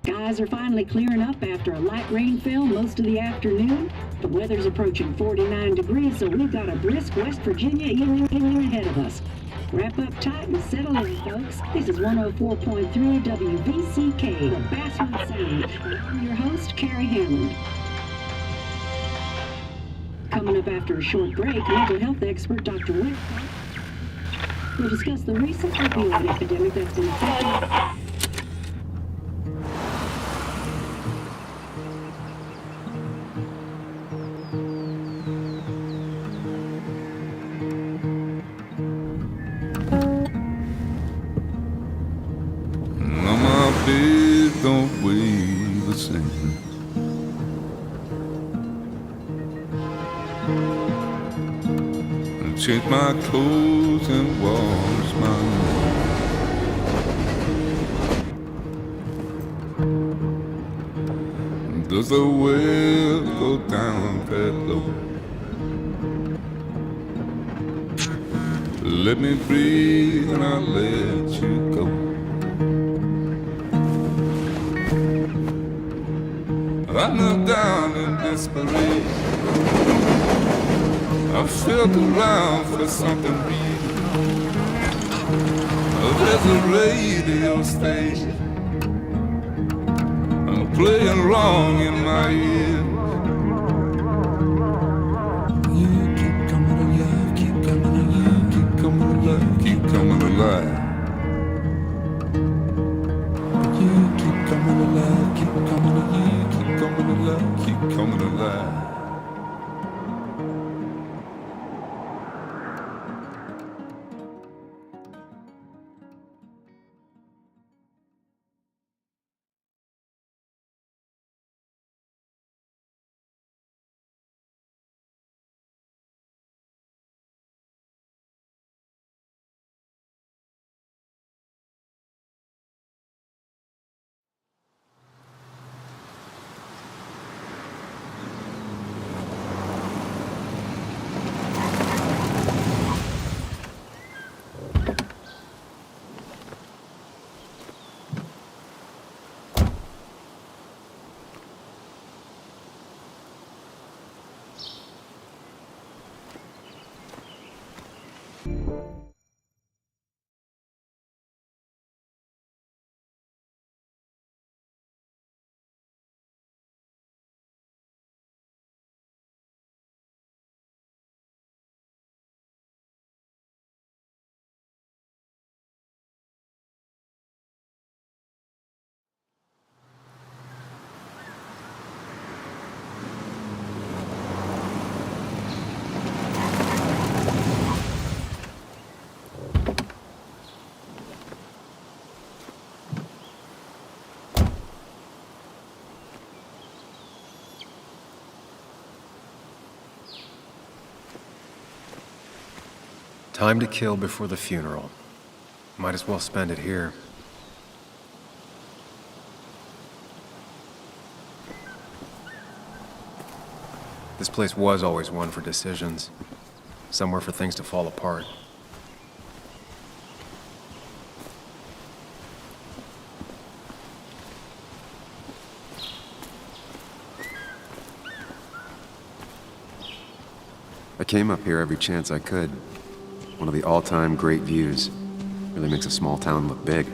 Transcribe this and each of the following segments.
Skies are finally clearing up after a light rainfall most of the afternoon. The weather's approaching 49 degrees, so we've got a brisk West Virginia evening ahead of us. Wrap up tight and settle in, folks. This is 104.3 WVCK, the Basswood Sound, and I'm your host, Carrie Hammond. Coming up after a short break, mental health expert Dr. Wick will discuss the recent opioid epidemic that's been affecting. Don't weigh the same. And change my clothes and wash my hands. Does the well go down that low? Let me breathe and I'll let you go. I knelt down in desperation. I felt around for something real. There's a radio station playing wrong in my ear. You keep coming alive, keep coming alive, keep coming alive, keep coming alive. You keep coming alive, keep coming alive, keep coming alive, keep coming alive. Time to kill before the funeral. Might as well spend it here. This place was always one for decisions. Somewhere for things to fall apart. I came up here every chance I could. One of the all-time great views. Really makes a small town look big.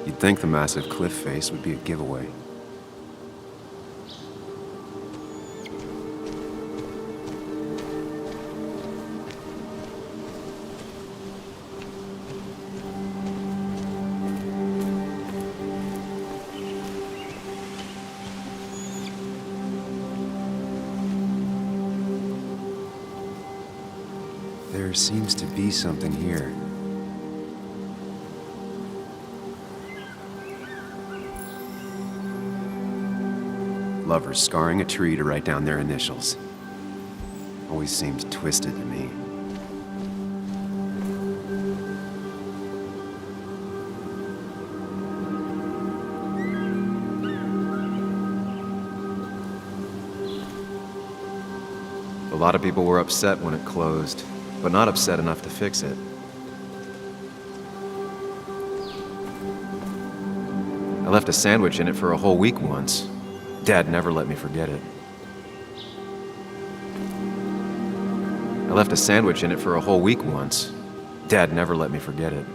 You'd think the massive cliff face would be a giveaway. There seems to be something here. Lovers scarring a tree to write down their initials. Always seemed twisted to me. A lot of people were upset when it closed, but not upset enough to fix it. I left a sandwich in it for a whole week once. Dad never let me forget it. I left a sandwich in it for a whole week once. Dad never let me forget it.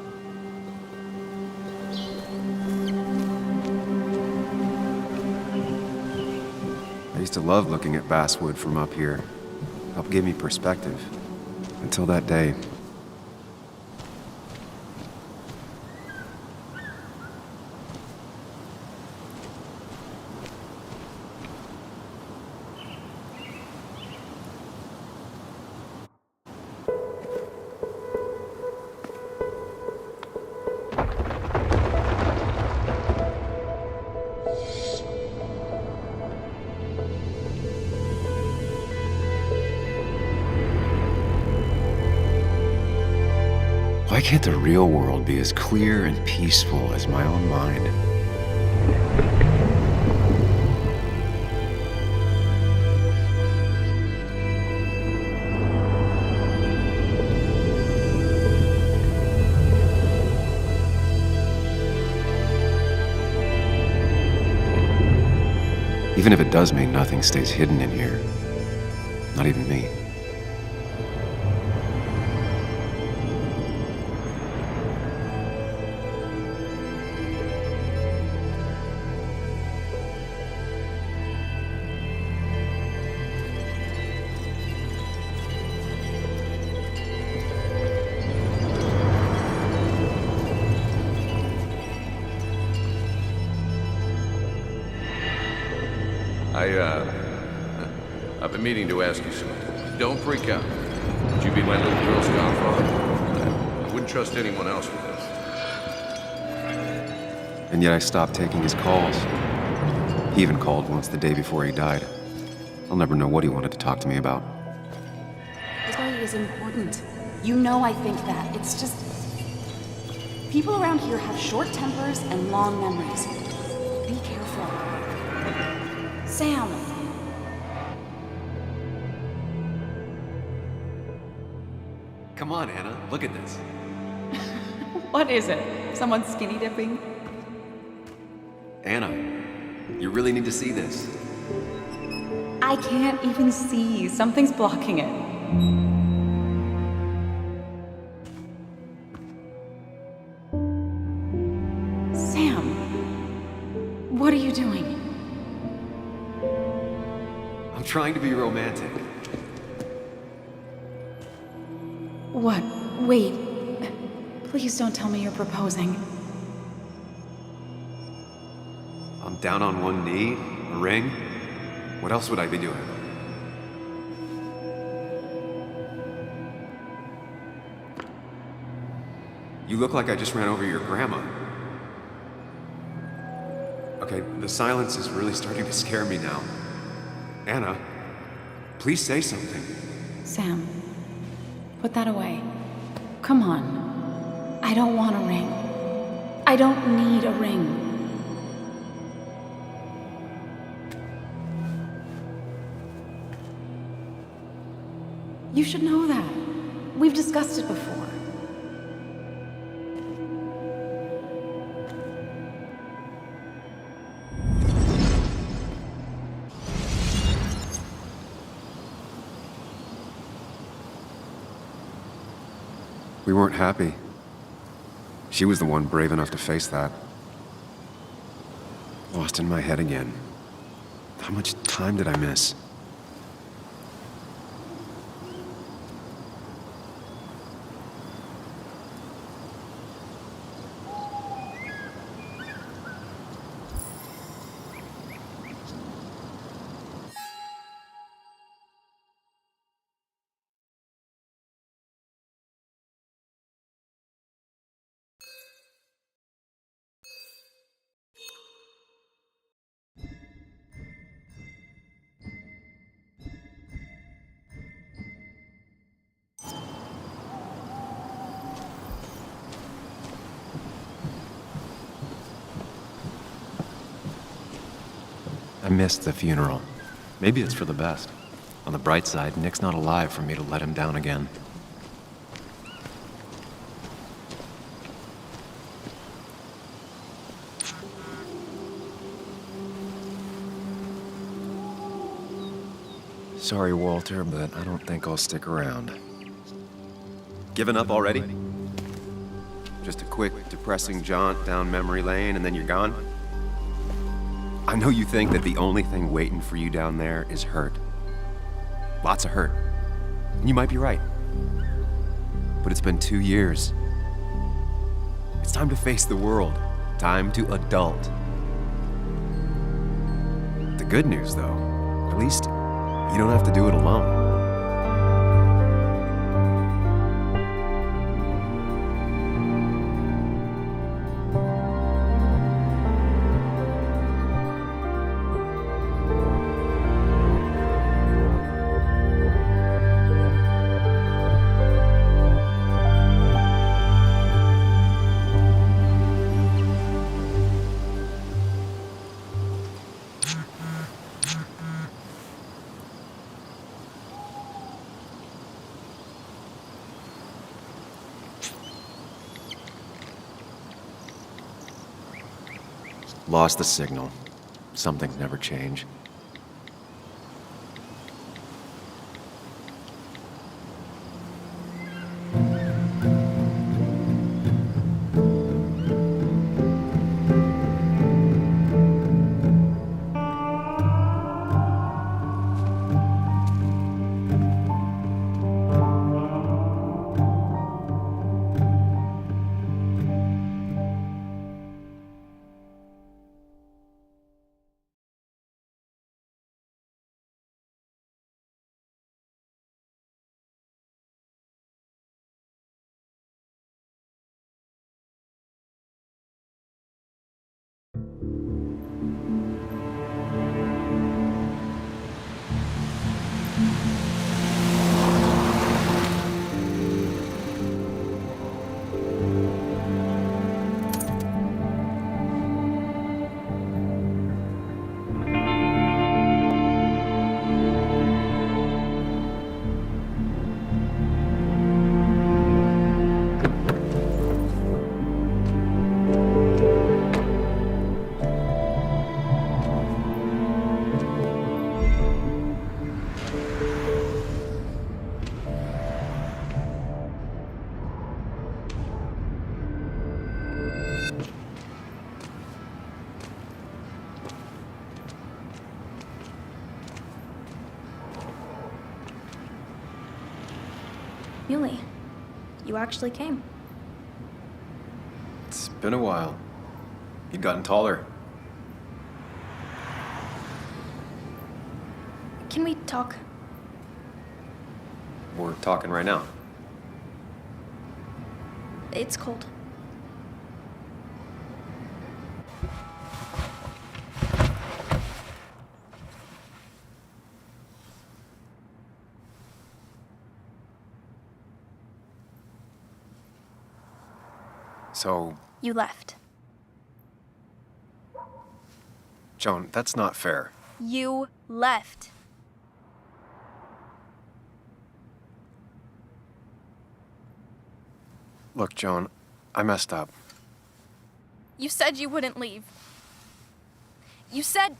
I used to love looking at Basswood from up here. Helped give me perspective. Until that day. Why can't the real world be as clear and peaceful as my own mind? Even if it does mean nothing stays hidden in here. Not even me. I've been meaning to ask you something. Don't freak out. Would you be my little girl's godfather? I wouldn't trust anyone else with this. And yet I stopped taking his calls. He even called once the day before he died. I'll never know what he wanted to talk to me about. Joy is important. You know I think that. It's just... people around here have short tempers and long memories. Be careful. Sam! Come on, Anna. Look at this. What is it? Someone skinny dipping? Anna, you really need to see this. I can't even see. Something's blocking it. Sam, what are you doing? I'm trying to be romantic. What? Wait. Please don't tell me you're proposing. I'm down on one knee, a ring. What else would I be doing? You look like I just ran over your grandma. Okay, the silence is really starting to scare me now. Anna, please say something. Sam, put that away. Come on. I don't want a ring. I don't need a ring. You should know that. We've discussed it before. We weren't happy. She was the one brave enough to face that. Lost in my head again. How much time did I miss? missed the funeral. Maybe it's for the best. On the bright side, Nick's not alive for me to let him down again. Sorry, Walter, but I don't think I'll stick around. Given up already? Just a quick, depressing jaunt down memory lane and then you're gone? I know you think that the only thing waiting for you down there is hurt. Lots of hurt. And you might be right. But it's been 2 years. It's time to face the world. Time to adult. The good news, though, at least you don't have to do it alone. Lost the signal. Some things never change. Muley, you actually came. It's been a while. You'd gotten taller. Can we talk? We're talking right now. It's cold. So, You left. Joan, that's not fair. You left. Look, Joan, I messed up. You said you wouldn't leave. You said...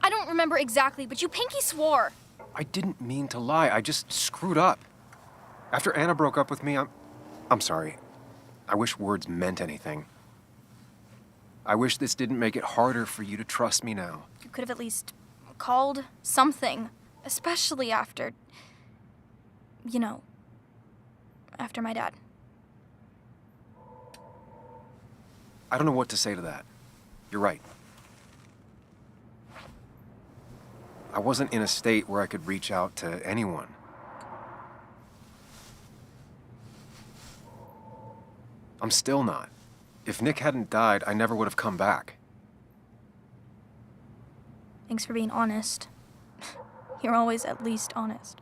I don't remember exactly, but you pinky swore. I didn't mean to lie. I just screwed up. After Anna broke up with me, I'm sorry. I wish words meant anything. I wish this didn't make it harder for you to trust me now. You could have at least called something, especially after... You know, after my dad. I don't know what to say to that. You're right. I wasn't in a state where I could reach out to anyone. I'm still not. If Nick hadn't died, I never would have come back. Thanks for being honest. You're always at least honest.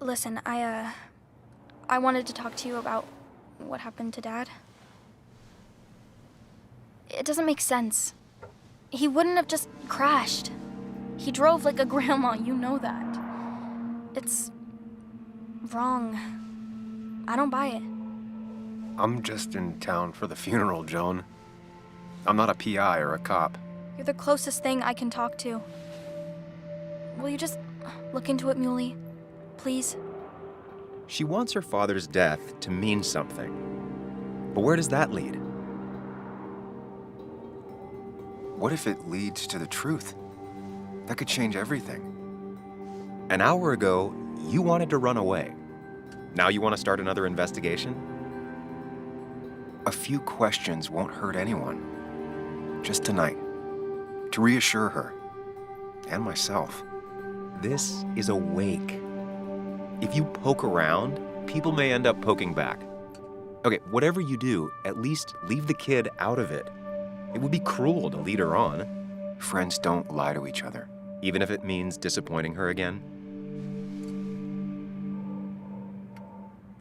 Listen, I wanted to talk to you about what happened to Dad. It doesn't make sense. He wouldn't have just crashed. He drove like a grandma, you know that. It's wrong. I don't buy it. I'm just in town for the funeral, Joan. I'm not a PI or a cop. You're the closest thing I can talk to. Will you just look into it, Muley? Please? She wants her father's death to mean something. But where does that lead? What if it leads to the truth? That could change everything. An hour ago, you wanted to run away. Now you want to start another investigation? A few questions won't hurt anyone. Just tonight. To reassure her. And myself. This is a wake. If you poke around, people may end up poking back. Okay, whatever you do, at least leave the kid out of it. It would be cruel to lead her on, Friends don't lie to each other. even if it means disappointing her again.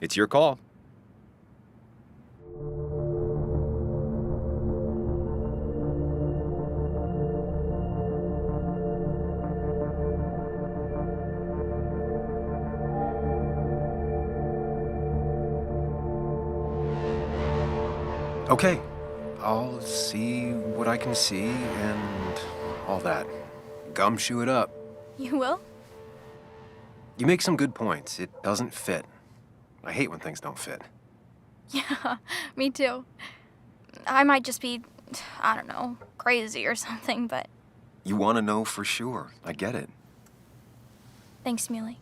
It's your call. Okay, I'll see what I can see and all that. Gumshoe it up. You will? You make some good points. It doesn't fit. I hate when things don't fit. Yeah, me too. I might just be, I don't know, crazy or something, but You want to know for sure. I get it. thanks, Muley.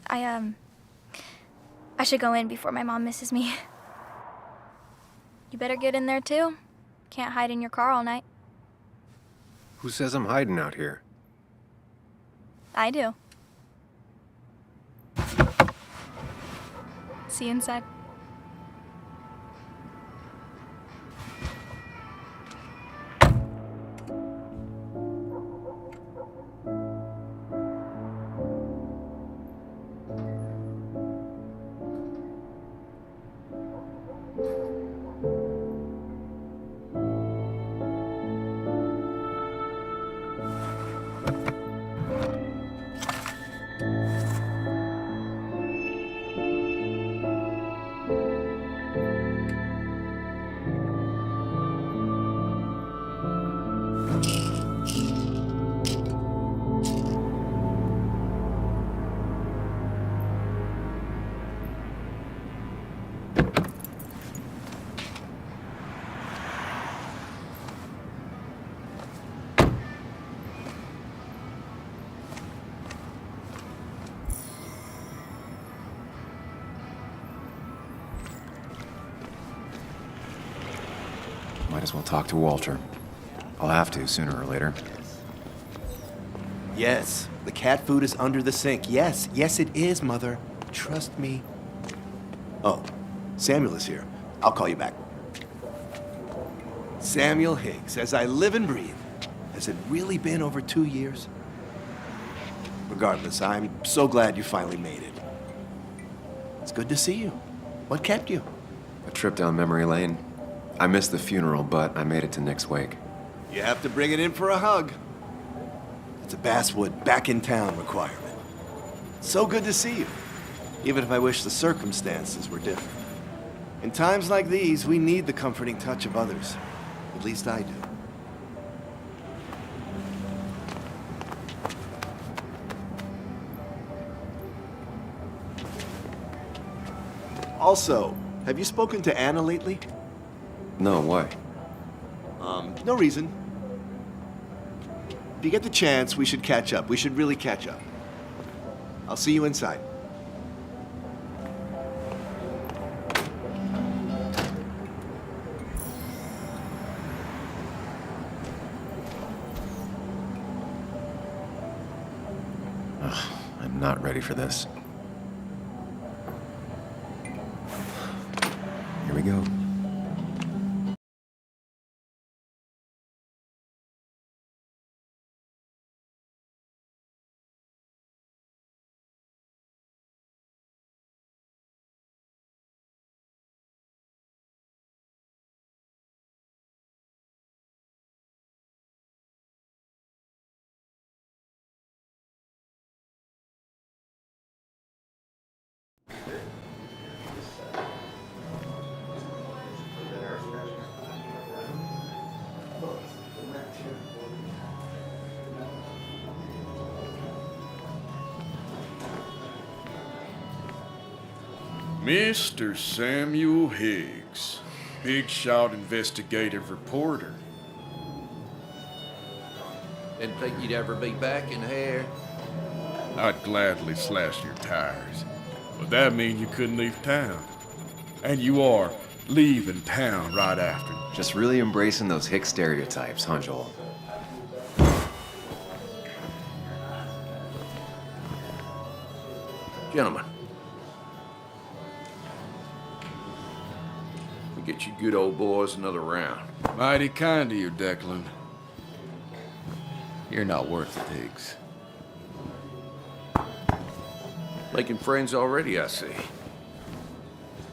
I should go in before my mom misses me. You better get in there too. Can't hide in your car all night. Who says I'm hiding out here? I do. See you inside. Might as well talk to Walter. I'll have to sooner or later. Yes, the cat food is under the sink. Yes, yes it is, Mother. Trust me. Oh, Samuel is here. I'll call you back. Samuel Higgs, as I live and breathe. Has it really been over 2 years? Regardless, I'm so glad you finally made it. It's good to see you. What kept you? A trip down memory lane. I missed the funeral, but I made it to Nick's wake. You have to bring it in for a hug. It's a Basswood back in town requirement. So good to see you, even if I wish the circumstances were different. In times like these, we need the comforting touch of others. At least I do. Also, have you spoken to Anna lately? No, why? No reason. If you get the chance, we should catch up. We should really catch up. I'll see you inside. I'm not ready for this. Here we go. Mr. Samuel Higgs, big shot investigative reporter. Didn't think you'd ever be back in here. I'd gladly slash your tires, but that mean you couldn't leave town. And you are leaving town right after. Just really embracing those hick stereotypes, huh, Joel? Gentlemen, we get you good old boys another round. Mighty kind of you, Declan. You're not worth it, Higgs. Making friends already, I see.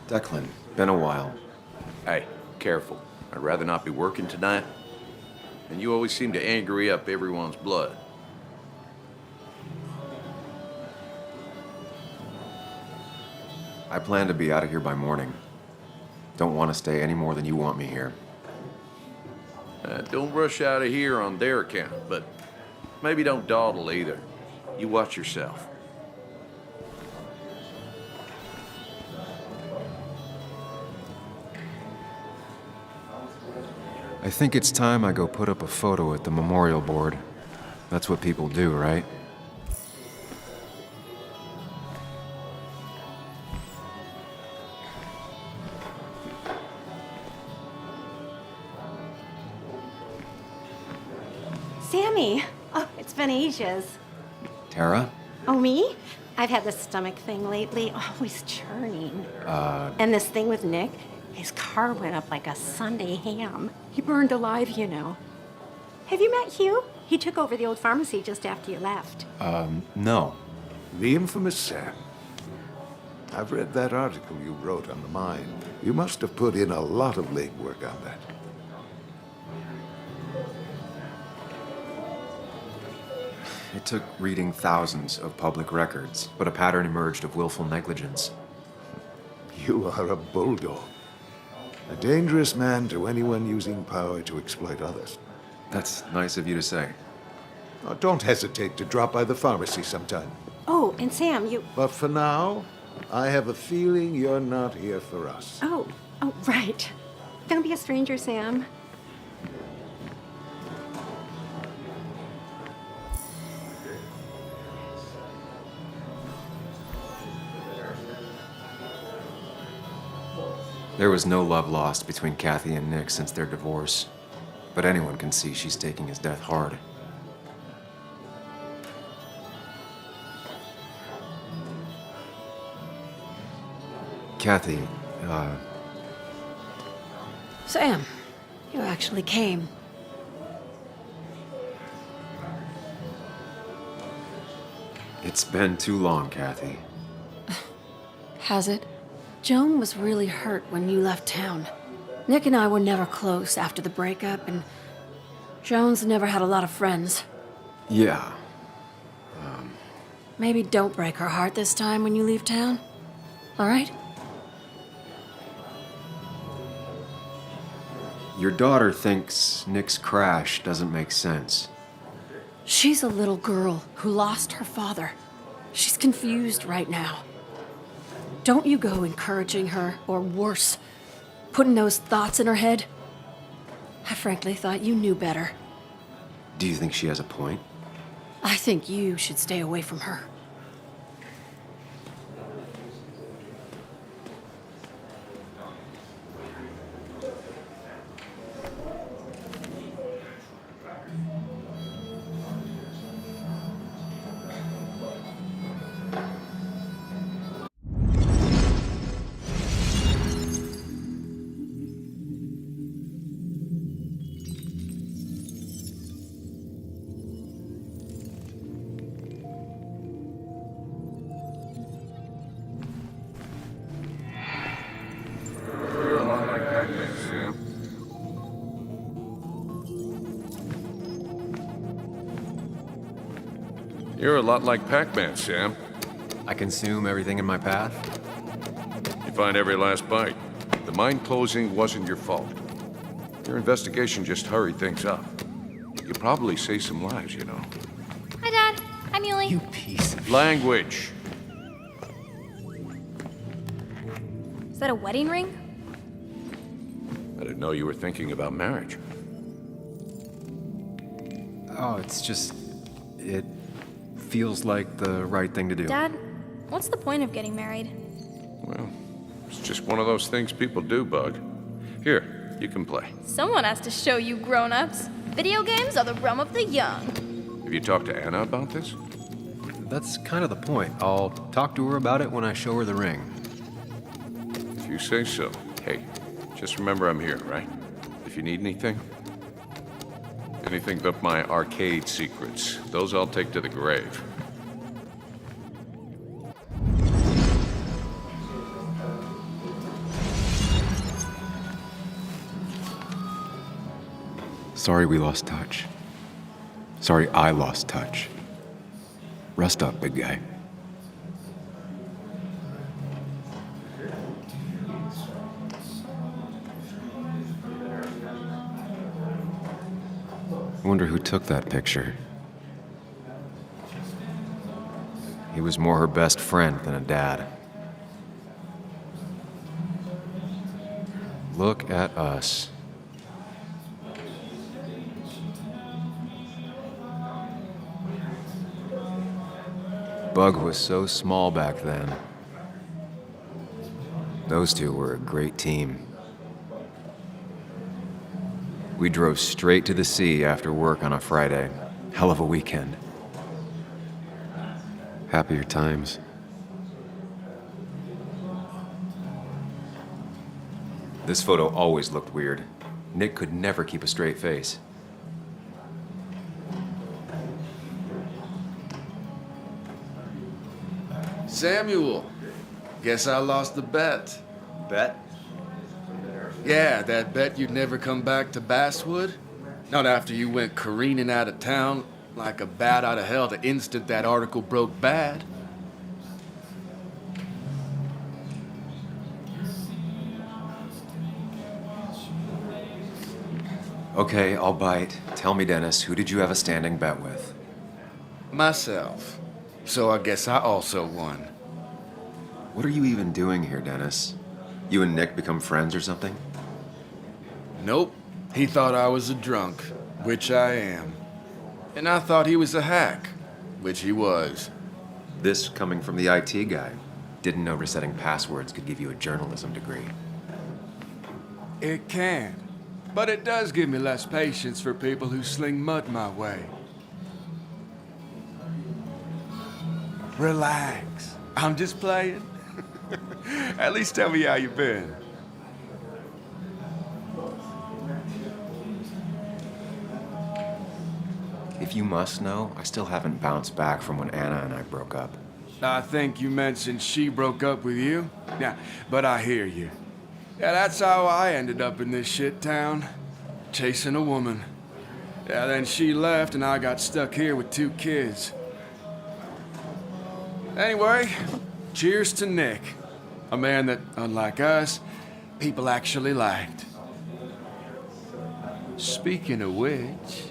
Declan, been a while. Hey, careful. I'd rather not be working tonight. And you always seem to angry up everyone's blood. I plan to be out of here by morning. Don't want to stay any more than you want me here. Don't rush out of here on their account, but maybe don't dawdle either. You watch yourself. I think it's time I go put up a photo at the memorial board. That's what people do, right? Sammy! Oh, it's been ages. Tara? Oh, me? I've had this stomach thing lately, always churning. And this thing with Nick, his car went up like a Sunday ham. He burned alive, you know. Have you met Hugh? He took over the old pharmacy just after you left. No. The infamous Sam. I've read that article you wrote on the mine. You must have put in a lot of legwork on that. It took reading thousands of public records, but a pattern emerged of willful negligence. You are a bulldog. A dangerous man to anyone using power to exploit others. That's nice of you to say. Oh, don't hesitate to drop by the pharmacy sometime. Oh, and Sam, you... But for now, I have a feeling you're not here for us. Oh, right. Don't be a stranger, Sam. There was no love lost between Kathy and Nick since their divorce, but anyone can see she's taking his death hard. Kathy, Sam, you actually came. it's been too long, Kathy. Has it? Joan was really hurt when you left town. Nick and I were never close after the breakup, and Joan's never had a lot of friends. Yeah. Maybe don't break her heart this time when you leave town. All right? Your daughter thinks Nick's crash doesn't make sense. She's a little girl who lost her father. She's confused right now. Don't you go encouraging her, or worse, putting those thoughts in her head. I frankly thought you knew better. Do you think she has a point? I think you should stay away from her. You're a lot like Pac-Man, Sam. I consume everything in my path? You find every last bite. The mine closing wasn't your fault. Your investigation just hurried things up. You probably saved some lives, you know. Hi, Dad. I'm Muley. You piece of... Language. Is that a wedding ring? I didn't know you were thinking about marriage. Oh, it's just... it feels like the right thing to do. Dad, what's the point of getting married? Well, it's just one of those things people do, Bug. Here, you can play. Someone has to show you grown-ups. Video games are the realm of the young. Have you talked to Anna about this? That's kind of the point. I'll talk to her about it when I show her the ring. If you say so. Hey, just remember I'm here, right? If you need anything. Anything but my arcade secrets. Those I'll take to the grave. Sorry we lost touch. Sorry I lost touch. Rest up, big guy. I wonder who took that picture. He was more her best friend than a dad. Look at us. Bug was so small back then. Those two were a great team. We drove straight to the sea after work on a Friday. Hell of a weekend. Happier times. This photo always looked weird. Nick could never keep a straight face. Samuel, guess I lost the bet. Bet? Yeah, that bet you'd never come back to Basswood. Not after you went careening out of town like a bat out of hell the instant that article broke bad. Okay, I'll bite. Tell me, Dennis, who did you have a standing bet with? Myself. So I guess I also won. What are you even doing here, Dennis? You and Nick become friends or something? Nope. He thought I was a drunk, which I am. And I thought he was a hack, which he was. This coming from the IT guy. Didn't know resetting passwords could give you a journalism degree. It can. But it does give me less patience for people who sling mud my way. Relax. I'm just playing. At least tell me how you been. If you must know, I still haven't bounced back from when Anna and I broke up. I think you mentioned she broke up with you. Yeah, but I hear you. Yeah, that's how I ended up in this shit town. Chasing a woman. Yeah, then she left and I got stuck here with 2 kids. Anyway, cheers to Nick. A man that, unlike us, people actually liked. Speaking of which...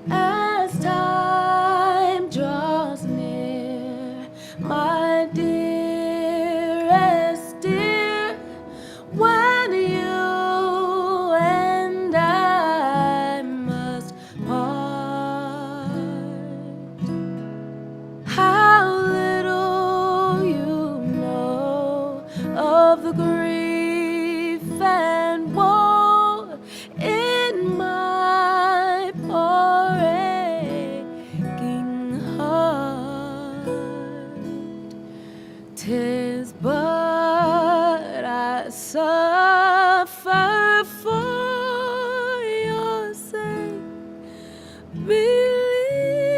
As time draws near, my dearest dear, when you and I must part, how little you know of the grief and woe in my poor aching heart. 'Tis but I suffer for your sake. Believe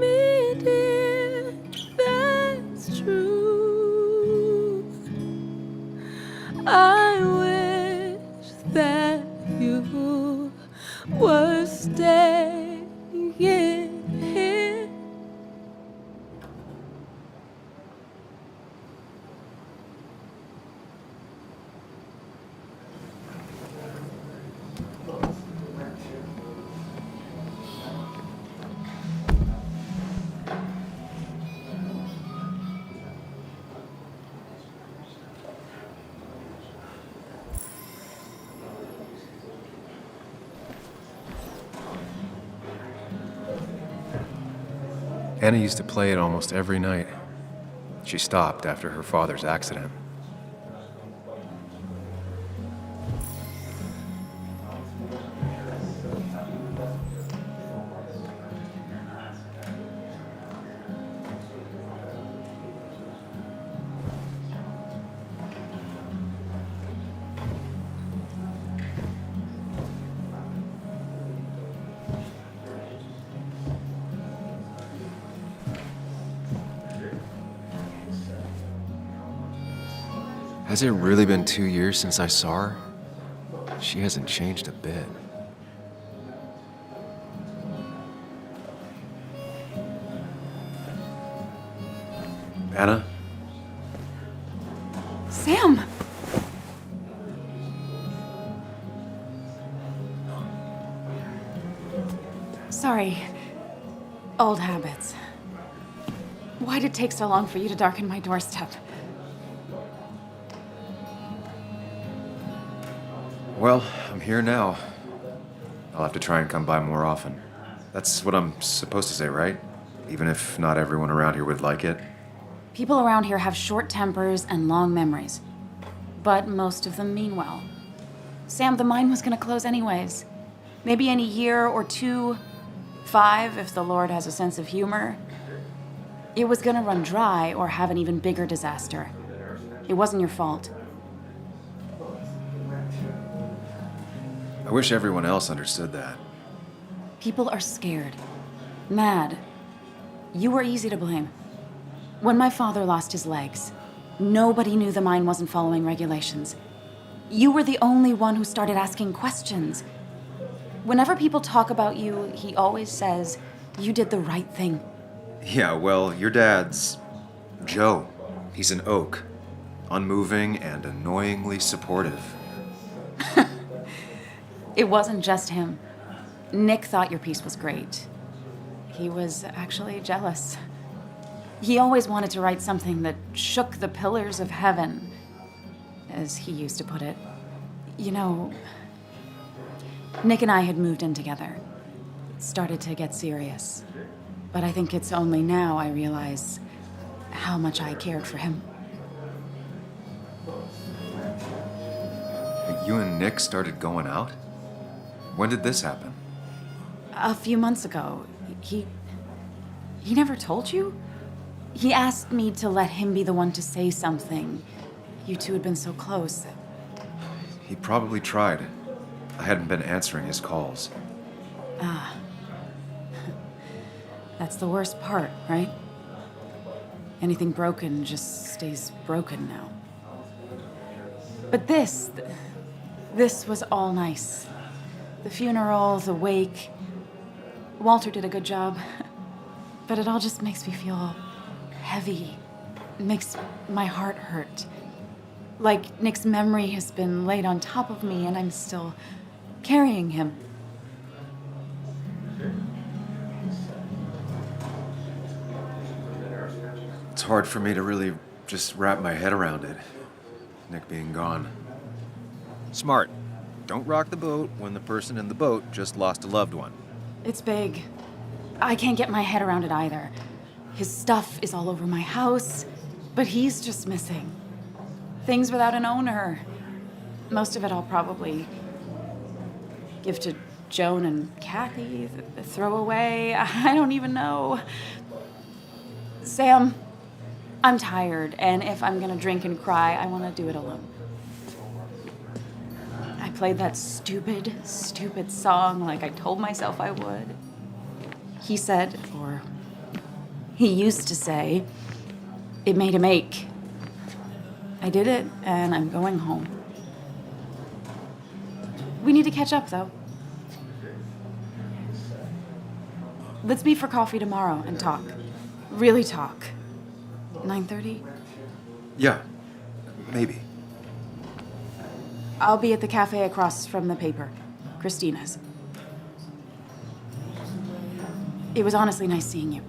me, dear, that's true. I will Anna used to play it almost every night. She stopped after her father's accident. Has it really been 2 years since I saw her? She hasn't changed a bit. Anna? Sam! Sorry. Old habits. Why'd it take so long for you to darken my doorstep? Well, I'm here now. I'll have to try and come by more often. That's what I'm supposed to say, right? Even if not everyone around here would like it. People around here have short tempers and long memories. But most of them mean well. Sam, the mine was gonna close anyways. Maybe in a year or 2, 5, if the Lord has a sense of humor. It was gonna run dry or have an even bigger disaster. It wasn't your fault. I wish everyone else understood that. People are scared. Mad. You were easy to blame. When my father lost his legs, nobody knew the mine wasn't following regulations. You were the only one who started asking questions. Whenever people talk about you, he always says, you did the right thing. Yeah, well, your dad's Joe. He's an oak. Unmoving and annoyingly supportive. It wasn't just him. Nick thought your piece was great. He was actually jealous. He always wanted to write something that shook the pillars of heaven, as he used to put it. You know, Nick and I had moved in together. It started to get serious. But I think it's only now I realize how much I cared for him. You and Nick started going out? When did this happen? A few months ago. He never told you? He asked me to let him be the one to say something. You two had been so close. He probably tried. I hadn't been answering his calls. Ah. That's the worst part, right? Anything broken just stays broken now. But this was all nice. The funeral, the wake. Walter did a good job. But it all just makes me feel heavy. It makes my heart hurt. Like Nick's memory has been laid on top of me and I'm still carrying him. It's hard for me to really just wrap my head around it. Nick being gone. Smart. Don't rock the boat when the person in the boat just lost a loved one. It's big. I can't get my head around it either. His stuff is all over my house, but he's just missing. Things without an owner. Most of it I'll probably give to Joan and Kathy, throw away. I don't even know. Sam, I'm tired, and if I'm gonna drink and cry, I want to do it alone. I played that stupid song like I told myself I would. He said, or he used to say, it made him ache. I did it, and I'm going home. We need to catch up, though. Let's meet for coffee tomorrow and talk. Really talk. 9:30? Yeah, maybe. I'll be at the cafe across from the paper. Christina's. It was honestly nice seeing you.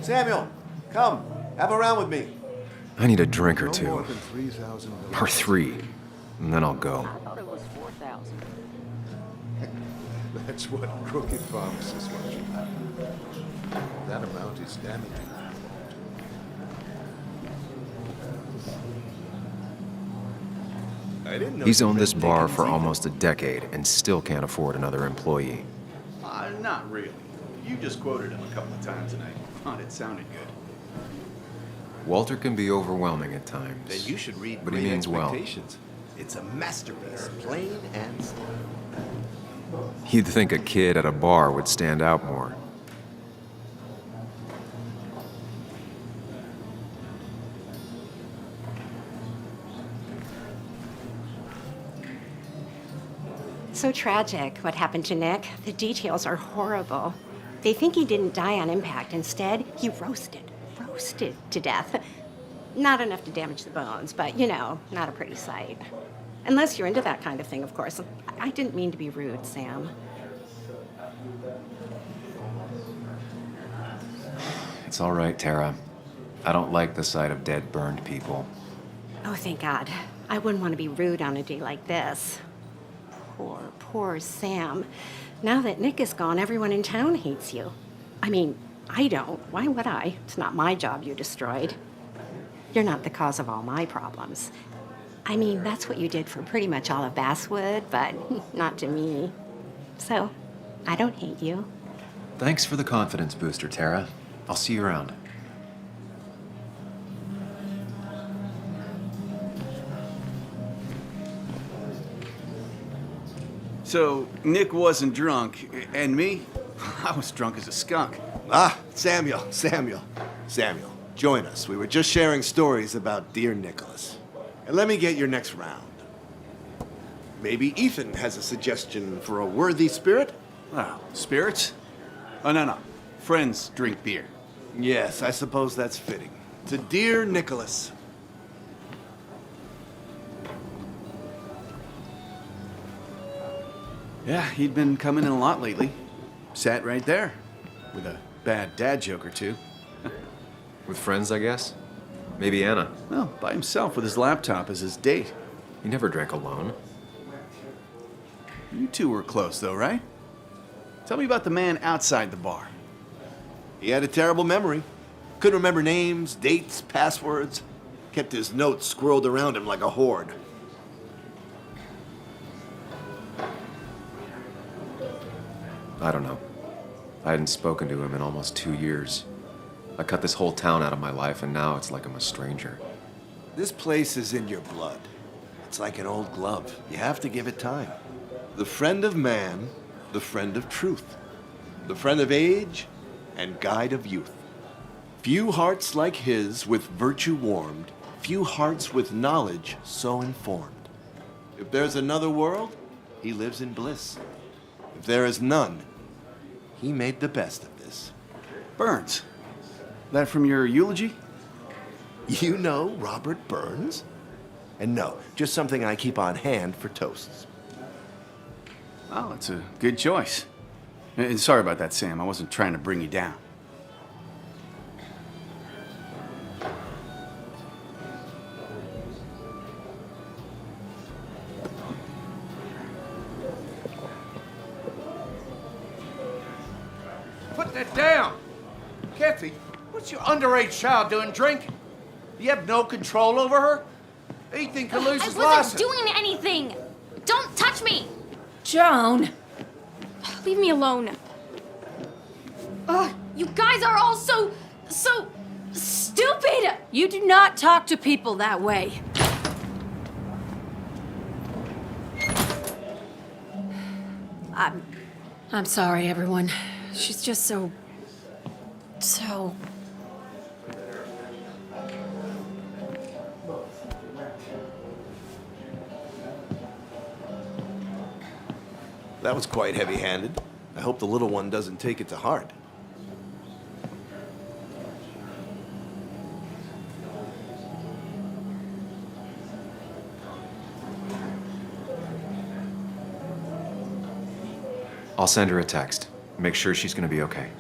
Samuel, come. Have a round with me. I need a drink or No two. more than 3,000 Or 3. And then I'll go. I thought it was 4,000. That's what crooked pharmacists want you to do. That amount is damaging. I didn't know He's you'd owned this been bar taking for these almost a decade and still can't afford another employee. Not really. You just quoted him a couple of times and I thought it sounded good. Walter can be overwhelming at times. Then you should read But he Great means well. Expectations. It's a masterpiece, plain and simple. You'd think a kid at a bar would stand out more. So tragic what happened to Nick. The details are horrible. They think he didn't die on impact. Instead, he roasted to death. Not enough to damage the bones, but you know, not a pretty sight. Unless you're into that kind of thing, of course. I didn't mean to be rude, Sam. It's all right, Tara. I don't like the sight of dead, burned people. Oh, thank God. I wouldn't want to be rude on a day like this. Poor Sam. Now that Nick is gone, everyone in town hates you. I mean, I don't. Why would I? It's not my job you destroyed. You're not the cause of all my problems. I mean, that's what you did for pretty much all of Basswood, but not to me. So, I don't hate you. Thanks for the confidence booster, Tara. I'll see you around. So, Nick wasn't drunk, and me? I was drunk as a skunk. Ah, Samuel, join us. We were just sharing stories about dear Nicholas. And let me get your next round. Maybe Ethan has a suggestion for a worthy spirit? Wow, spirits? Oh, no. Friends drink beer. Yes, I suppose that's fitting. To dear Nicholas. Yeah, he'd been coming in a lot lately. Sat right there, with a bad dad joke or two. With friends, I guess? Maybe Anna. Well, by himself with his laptop as his date. He never drank alone. You two were close, though, right? Tell me about the man outside the bar. He had a terrible memory. Couldn't remember names, dates, passwords. Kept his notes squirreled around him like a hoard. I don't know. I hadn't spoken to him in almost 2 years. I cut this whole town out of my life, and now it's like I'm a stranger. This place is in your blood. It's like an old glove. You have to give it time. The friend of man, the friend of truth. The friend of age, and guide of youth. Few hearts like his with virtue warmed, few hearts with knowledge so informed. If there's another world, he lives in bliss. If there is none, he made the best of this. Burns. That from your eulogy? You know Robert Burns? And no, just something I keep on hand for toasts. Oh, it's a good choice. And sorry about that, Sam. I wasn't trying to bring you down. Put that down! Kathy, what's your underage child doing drinking? You have no control over her? Ethan could lose his I wasn't license. doing anything! Don't touch me! Joan! Leave me alone. Ugh, you guys are all so stupid! You do not talk to people that way. I'm sorry, everyone. She's just so... That was quite heavy-handed. I hope the little one doesn't take it to heart. I'll send her a text. Make sure she's gonna be okay.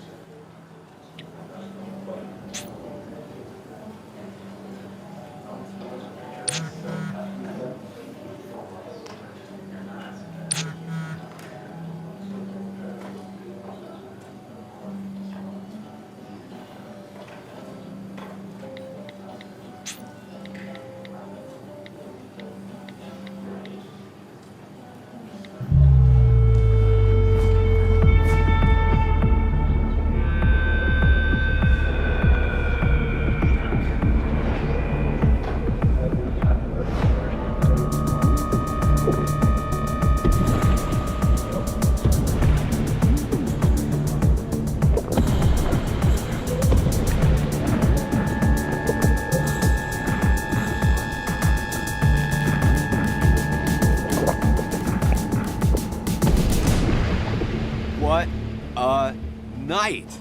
What a night.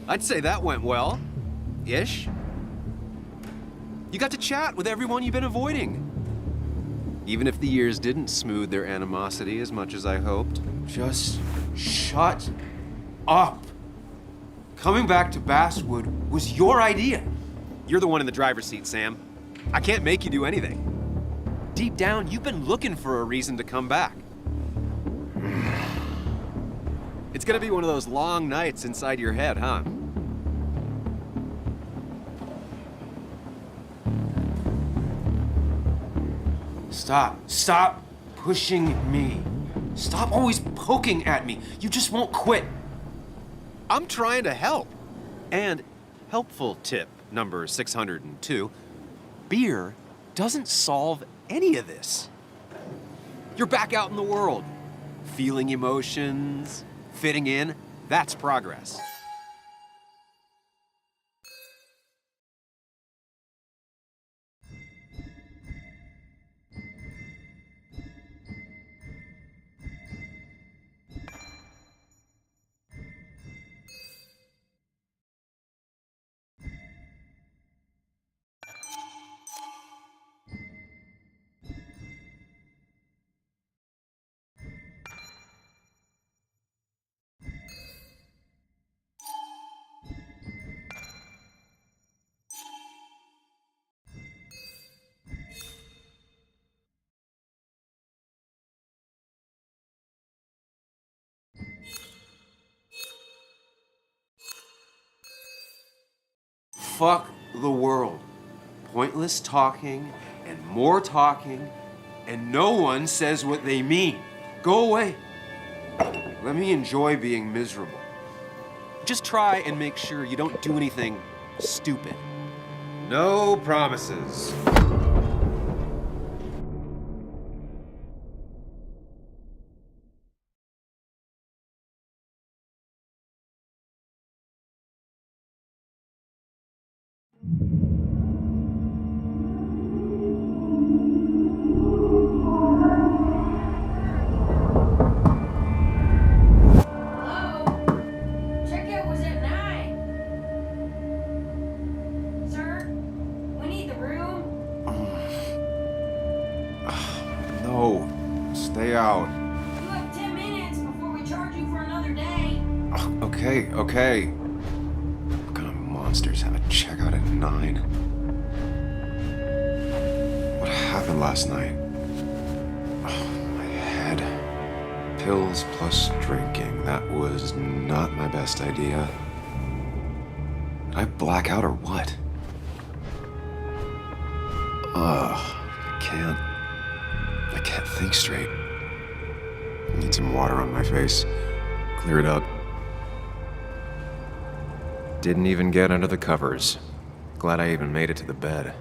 I'd say that went well. Ish. You got to chat with everyone you've been avoiding. Even if the years didn't smooth their animosity as much as I hoped. Just shut up. Coming back to Basswood was your idea. You're the one in the driver's seat, Sam. I can't make you do anything. Deep down, you've been looking for a reason to come back. It's gonna be one of those long nights inside your head, huh? Stop pushing me. Stop always poking at me. You just won't quit. I'm trying to help. And helpful tip number 602, beer doesn't solve any of this. You're back out in the world, feeling emotions, fitting in. That's progress. Fuck the world. Pointless talking and more talking, and no one says what they mean. Go away. Let me enjoy being miserable. Just try and make sure you don't do anything stupid. No promises. Checkout was at 9. Sir, we need the room. No, stay out. You have 10 minutes before we charge you for another day. Okay. What kind of monsters have a checkout at 9? What happened last night? Oh, my head. Pills plus drinking. That was not my best idea. Did I black out or what? I can't think straight. I need some water on my face. Clear it up. Didn't even get under the covers. Glad I even made it to the bed.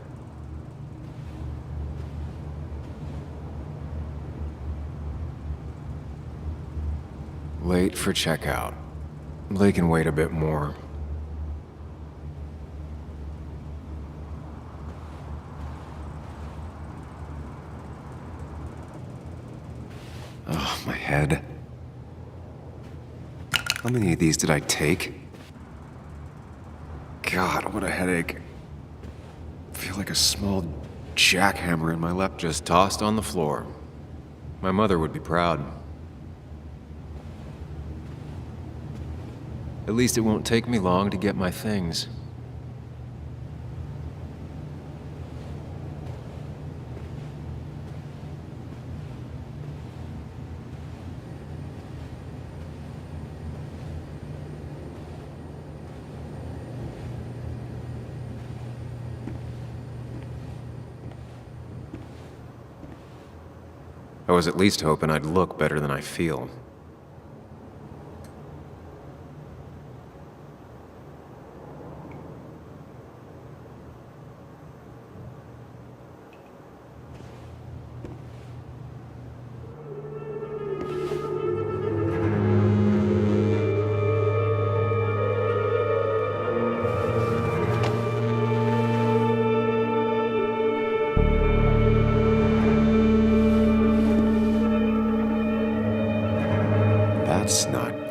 Late for checkout. They can wait a bit more. Oh, my head. How many of these did I take? God, what a headache. I feel like a small jackhammer in my lap. Just tossed on the floor. My mother would be proud. At least it won't take me long to get my things. I was at least hoping I'd look better than I feel.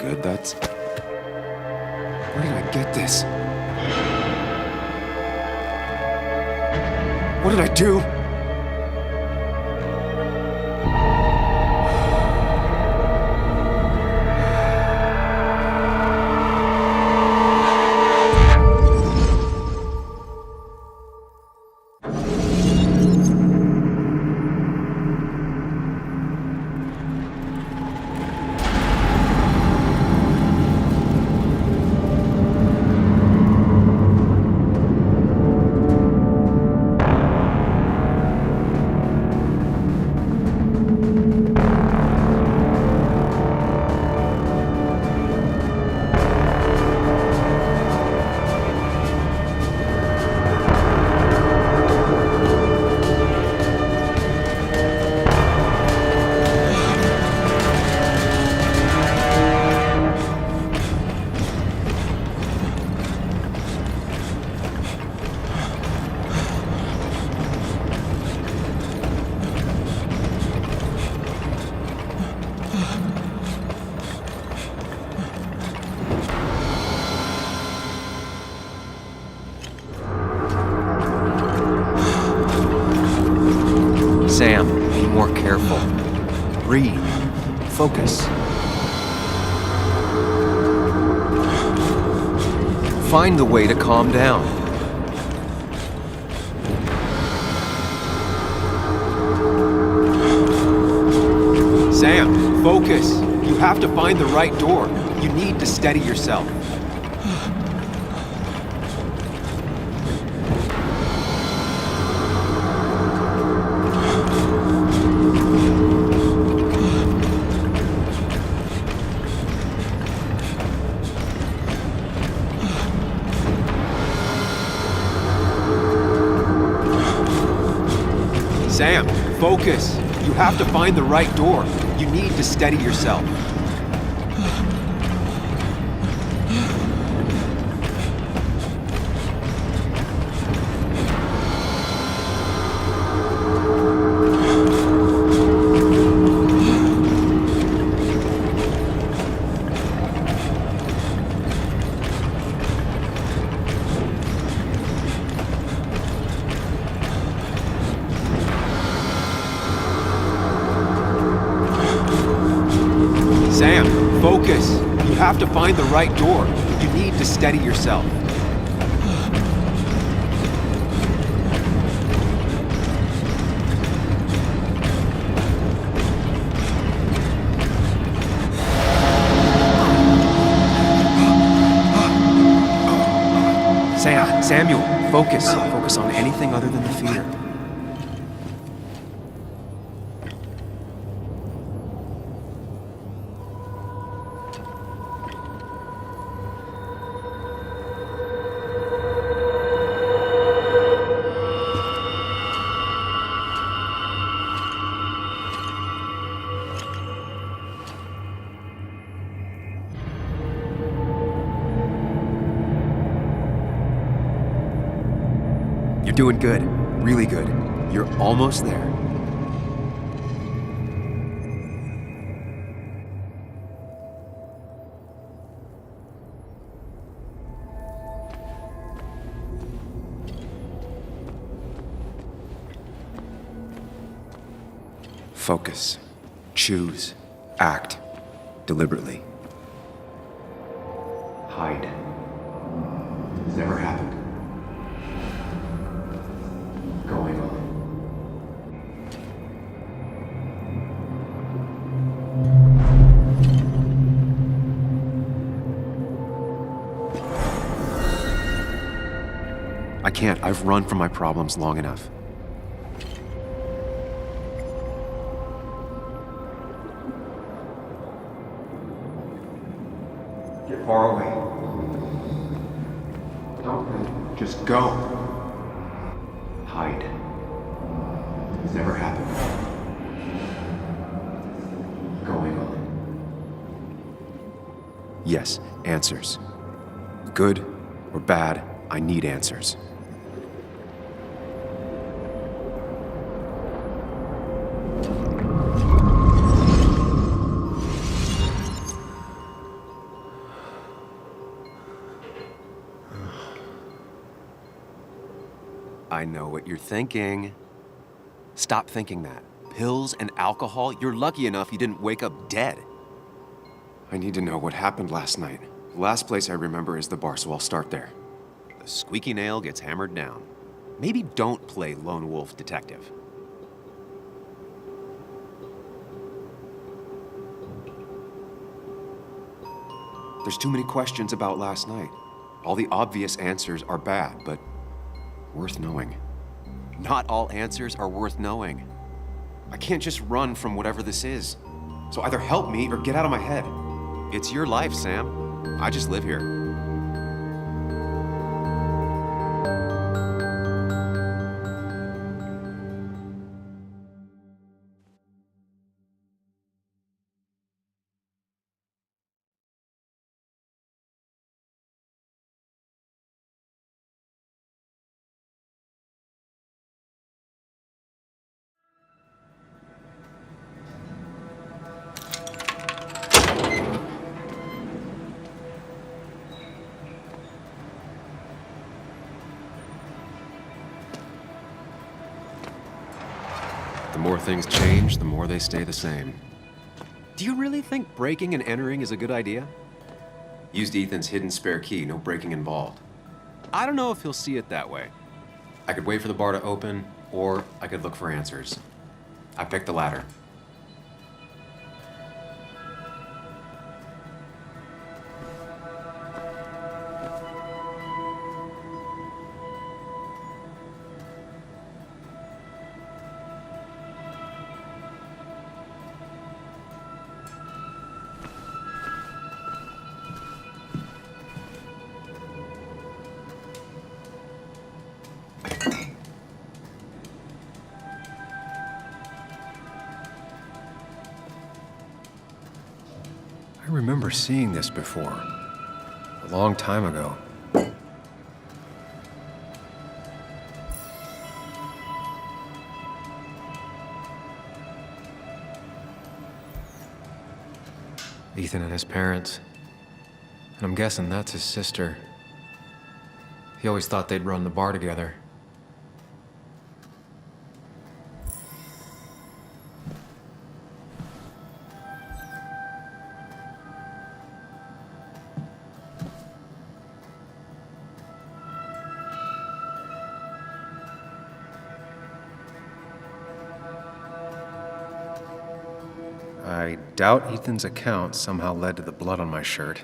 good. That's... Where did I get this? What did I do? Sam, be more careful. Breathe. Focus. Find the way to calm down. Sam, focus. You have to find the right door. You need to steady yourself. Sam, focus. You have to find the right door. You need to steady yourself. Sam, focus. You have to find the right door. You need to steady yourself. Samuel, focus. Focus on anything other than the fear. You're doing good. Really good. You're almost there. Focus. Choose. Act. Deliberately. Hide. It's never happened. Going on. I can't. I've run from my problems long enough. Get far away. Don't think. Just go. Hide. It's never happened. Going on. Yes, answers. Good or bad, I need answers. I know what you're thinking. Stop thinking that. Pills and alcohol, you're lucky enough you didn't wake up dead. I need to know what happened last night. The last place I remember is the bar, so I'll start there. The squeaky nail gets hammered down. Maybe don't play lone wolf detective. There's too many questions about last night. All the obvious answers are bad, but worth knowing. Not all answers are worth knowing. I can't just run from whatever this is. So either help me or get out of my head. It's your life, Sam. I just live here. The more things change, the more they stay the same. Do you really think breaking and entering is a good idea? Used Ethan's hidden spare key, no breaking involved. I don't know if he'll see it that way. I could wait for the bar to open, or I could look for answers. I picked the latter. I remember seeing this before, a long time ago. Ethan and his parents. And I'm guessing that's his sister. He always thought they'd run the bar together. I doubt Ethan's account somehow led to the blood on my shirt.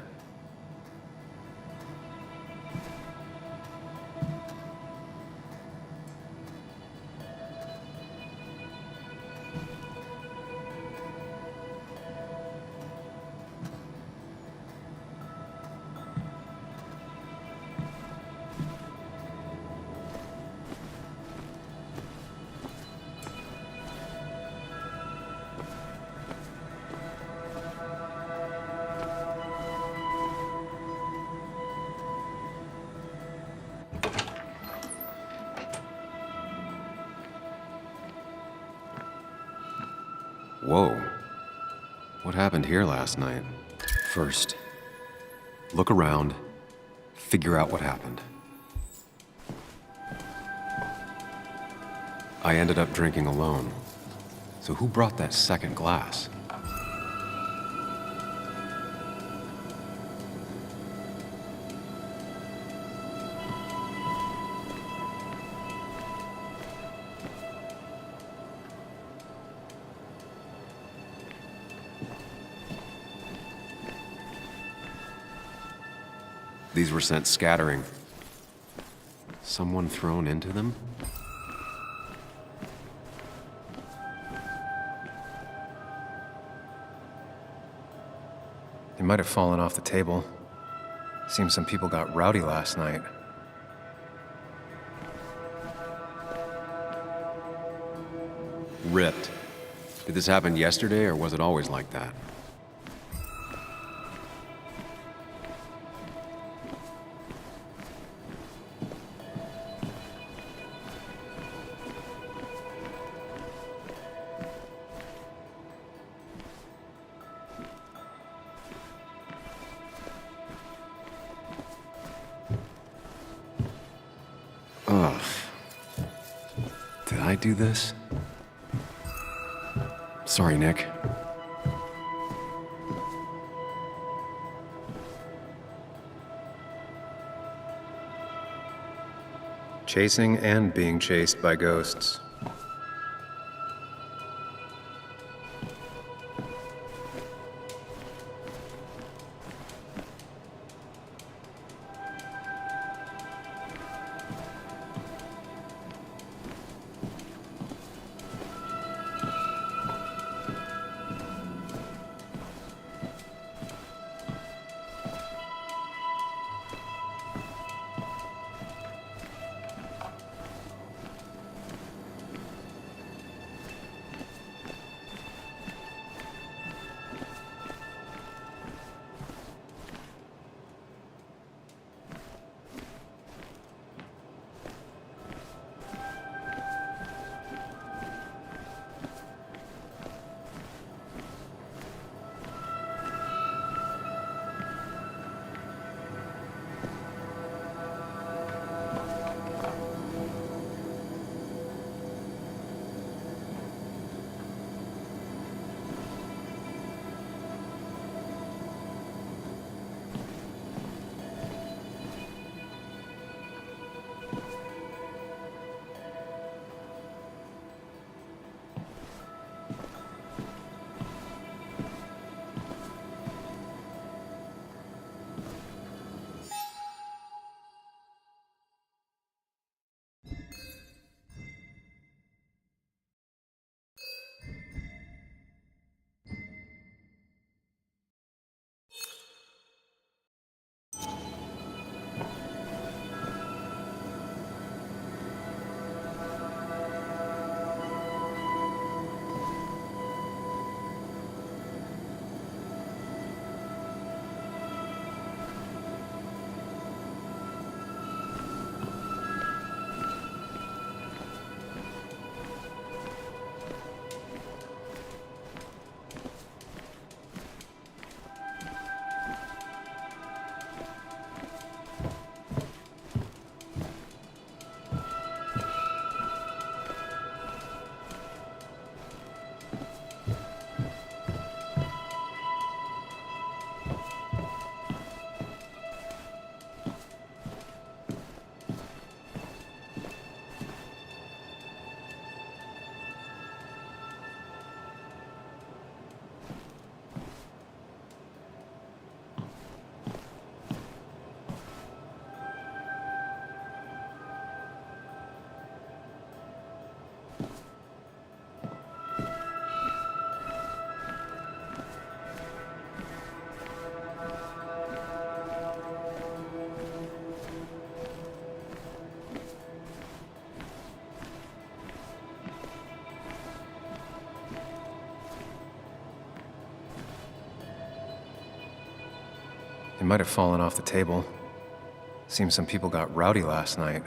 Whoa. What happened here last night? First, look around, figure out what happened. I ended up drinking alone. So who brought that second glass? These were sent scattering. Someone thrown into them? They might have fallen off the table. Seems some people got rowdy last night. Ripped. Did this happen yesterday, or was it always like that? do this? Sorry, Nick. Chasing and being chased by ghosts. It might have fallen off the table. Seems some people got rowdy last night.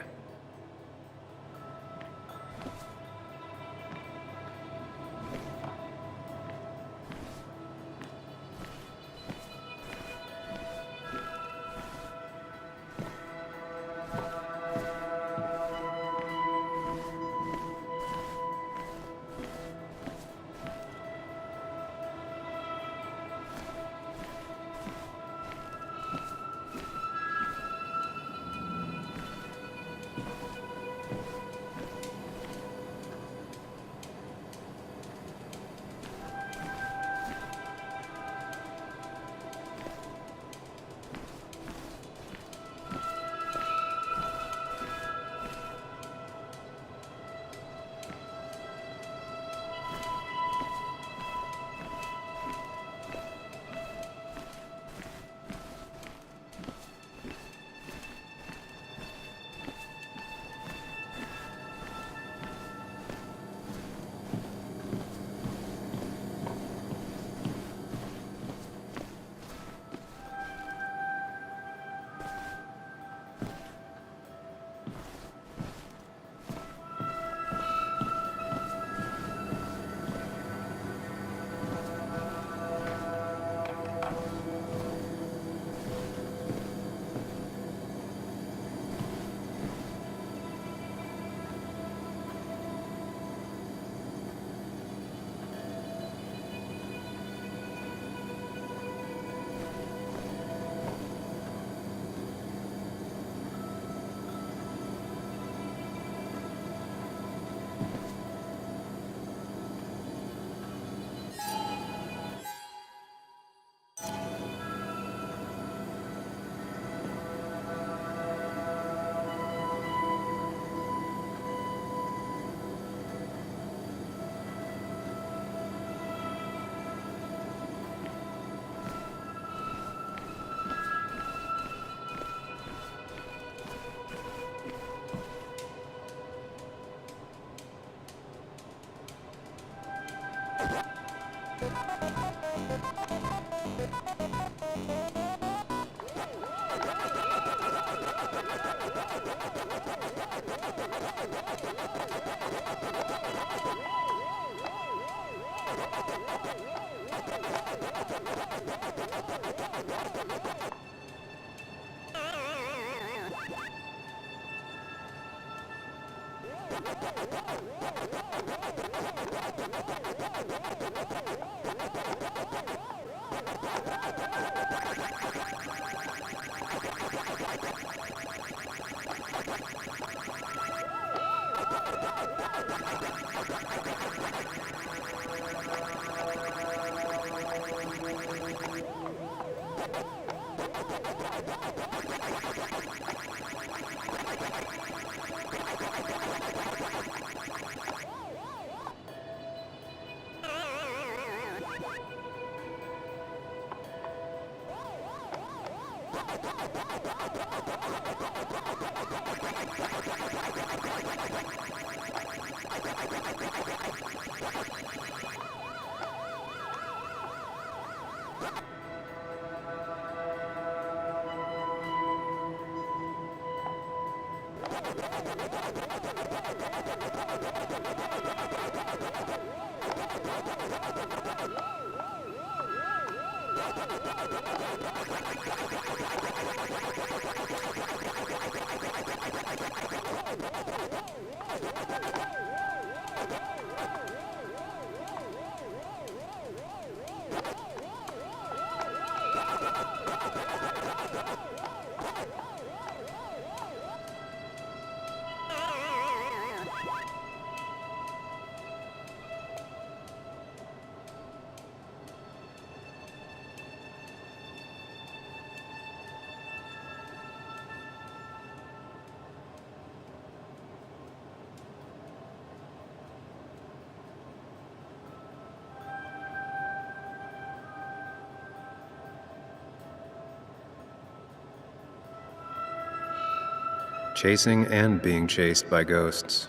Chasing and being chased by ghosts.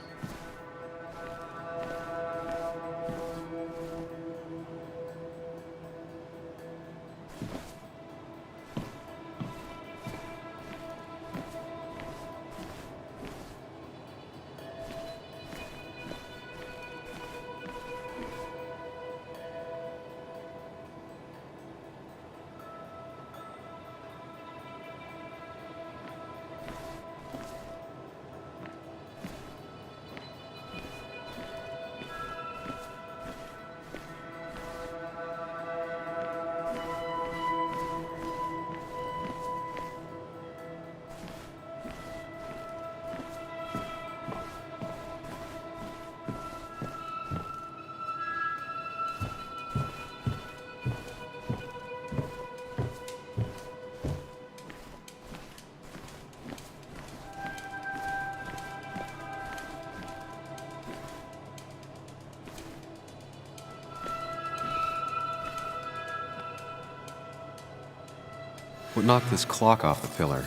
What knocked this clock off the pillar?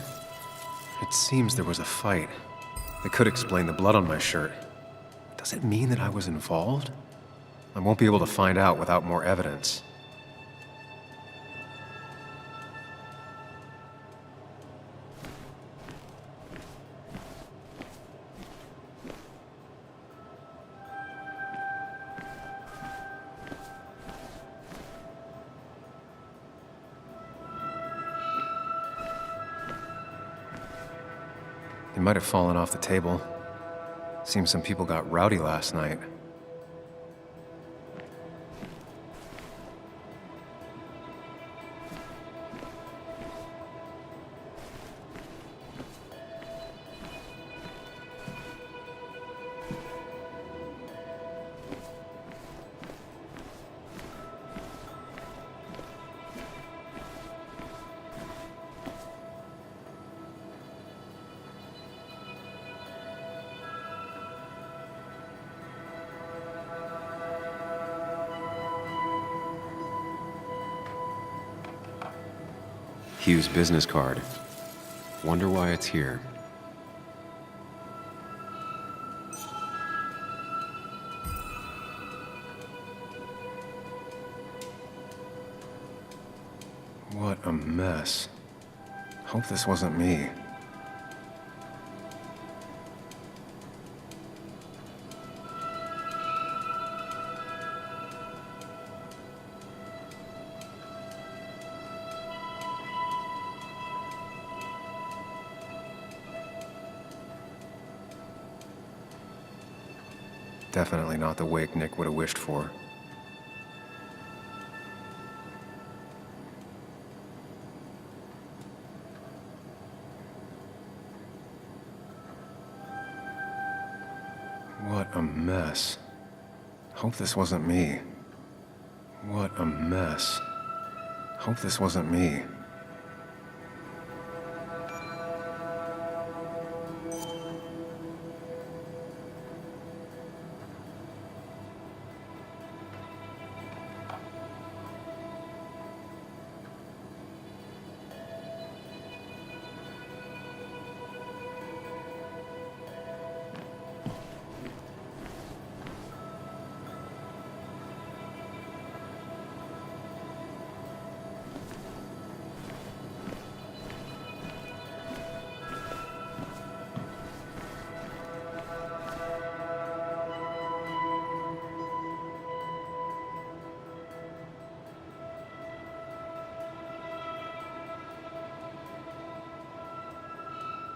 It seems there was a fight. It could explain the blood on my shirt. Does it mean that I was involved? I won't be able to find out without more evidence. It might have fallen off the table. Seems some people got rowdy last night. Hugh's business card. Wonder why it's here. What a mess. Hope this wasn't me. Definitely not the wake Nick would have wished for. What a mess. Hope this wasn't me. What a mess. Hope this wasn't me.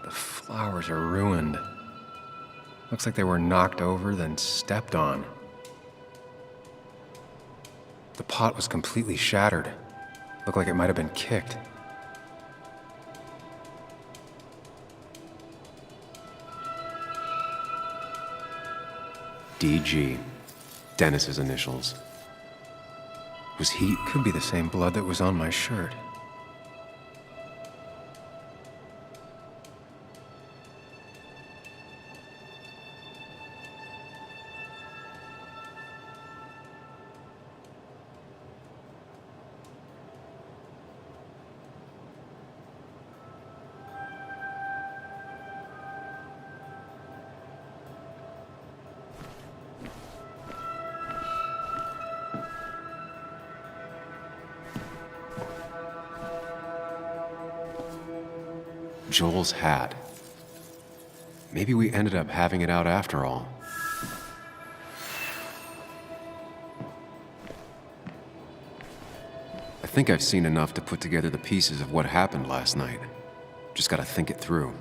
The flowers are ruined. Looks like they were knocked over, then stepped on. The pot was completely shattered. Looked like it might have been kicked. DG. Dennis's initials. Was he? Could be the same blood that was on my shirt. Joel's hat. Maybe we ended up having it out after all. I think I've seen enough to put together the pieces of what happened last night. Just gotta think it through.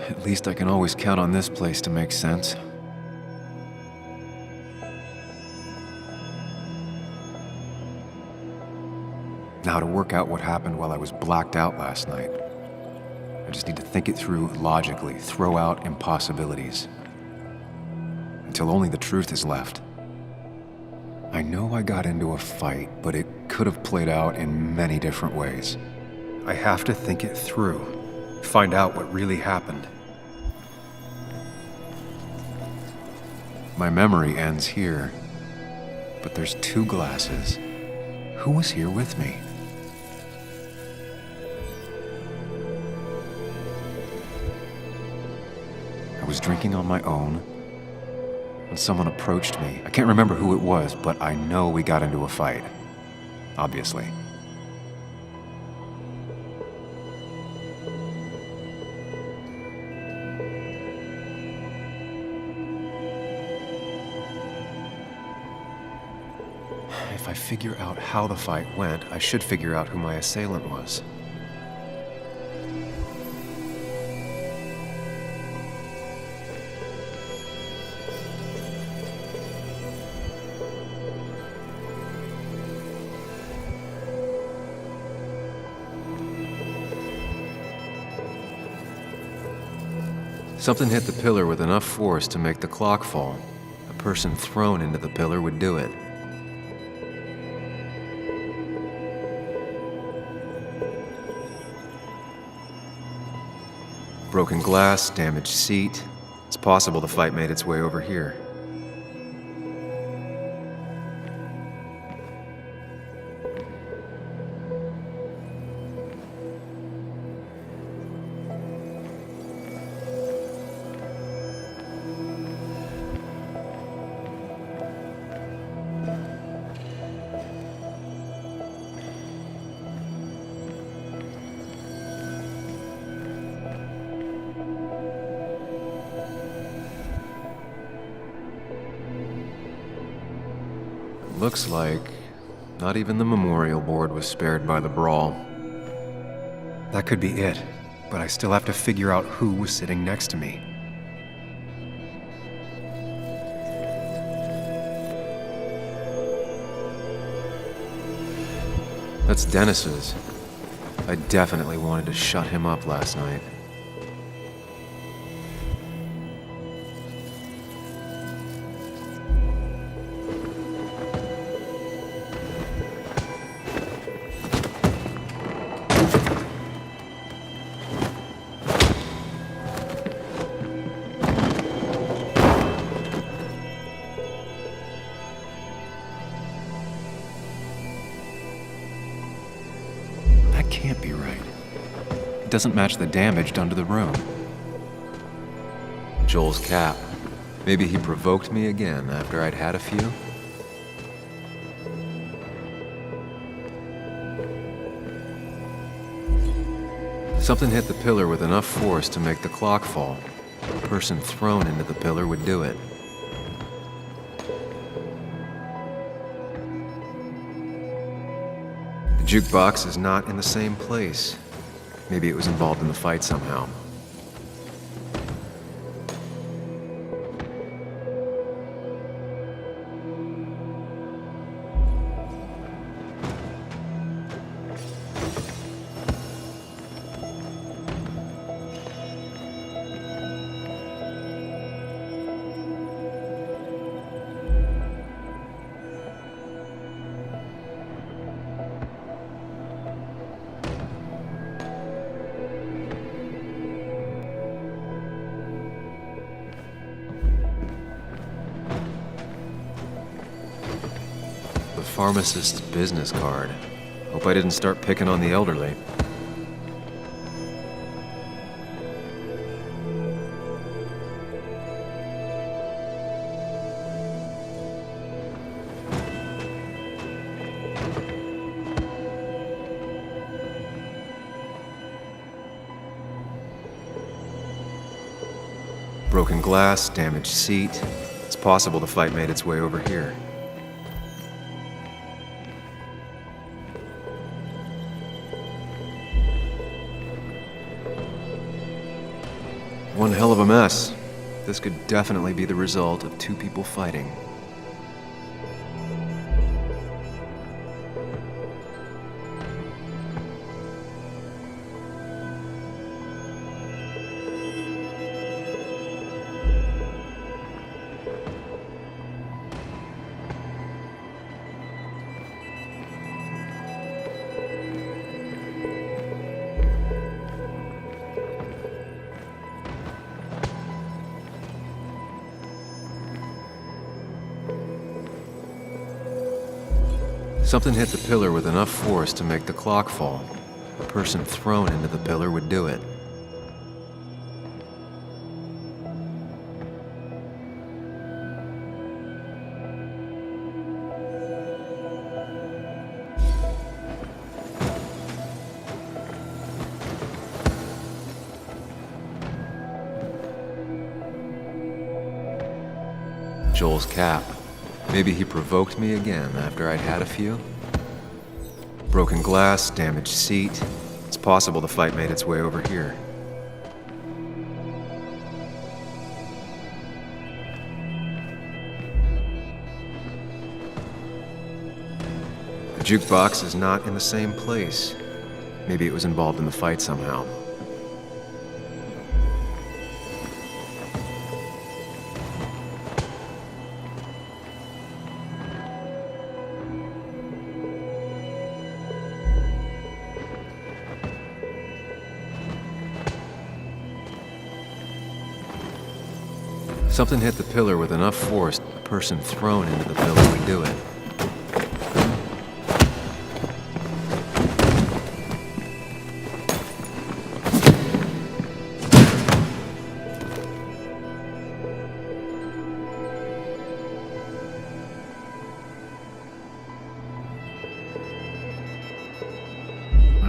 At least I can always count on this place to make sense. Now to work out what happened while I was blacked out last night. I just need to think it through logically, throw out impossibilities. Until only the truth is left. I know I got into a fight, but it could have played out in many different ways. I have to think it through, find out what really happened. My memory ends here, but there's two glasses. Who was here with me? I was drinking on my own when someone approached me. I can't remember who it was, but I know we got into a fight. Obviously. If I figure out how the fight went, I should figure out who my assailant was. Something hit the pillar with enough force to make the clock fall. A person thrown into the pillar would do it. Broken glass, damaged seat. It's possible the fight made its way over here. looks like not even the memorial board was spared by the brawl. That could be it, but I still have to figure out who was sitting next to me. That's Dennis's. I definitely wanted to shut him up last night. Can't be right. It doesn't match the damage done to the room. Joel's cap. Maybe he provoked me again after I'd had a few? Something hit the pillar with enough force to make the clock fall. The person thrown into the pillar would do it. The jukebox is not in the same place. Maybe it was involved in the fight somehow. Pharmacist's business card. Hope I didn't start picking on the elderly. Broken glass, damaged seat. It's possible the fight made its way over here. One hell of a mess. This could definitely be the result of two people fighting. Something hit the pillar with enough force to make the clock fall. A person thrown into the pillar would do it. Joel's cap. Maybe he provoked me again after I'd had a few? Broken glass, damaged seat. It's possible the fight made its way over here. The jukebox is not in the same place. Maybe it was involved in the fight somehow. Something hit the pillar with enough force, a person thrown into the pillar would do it.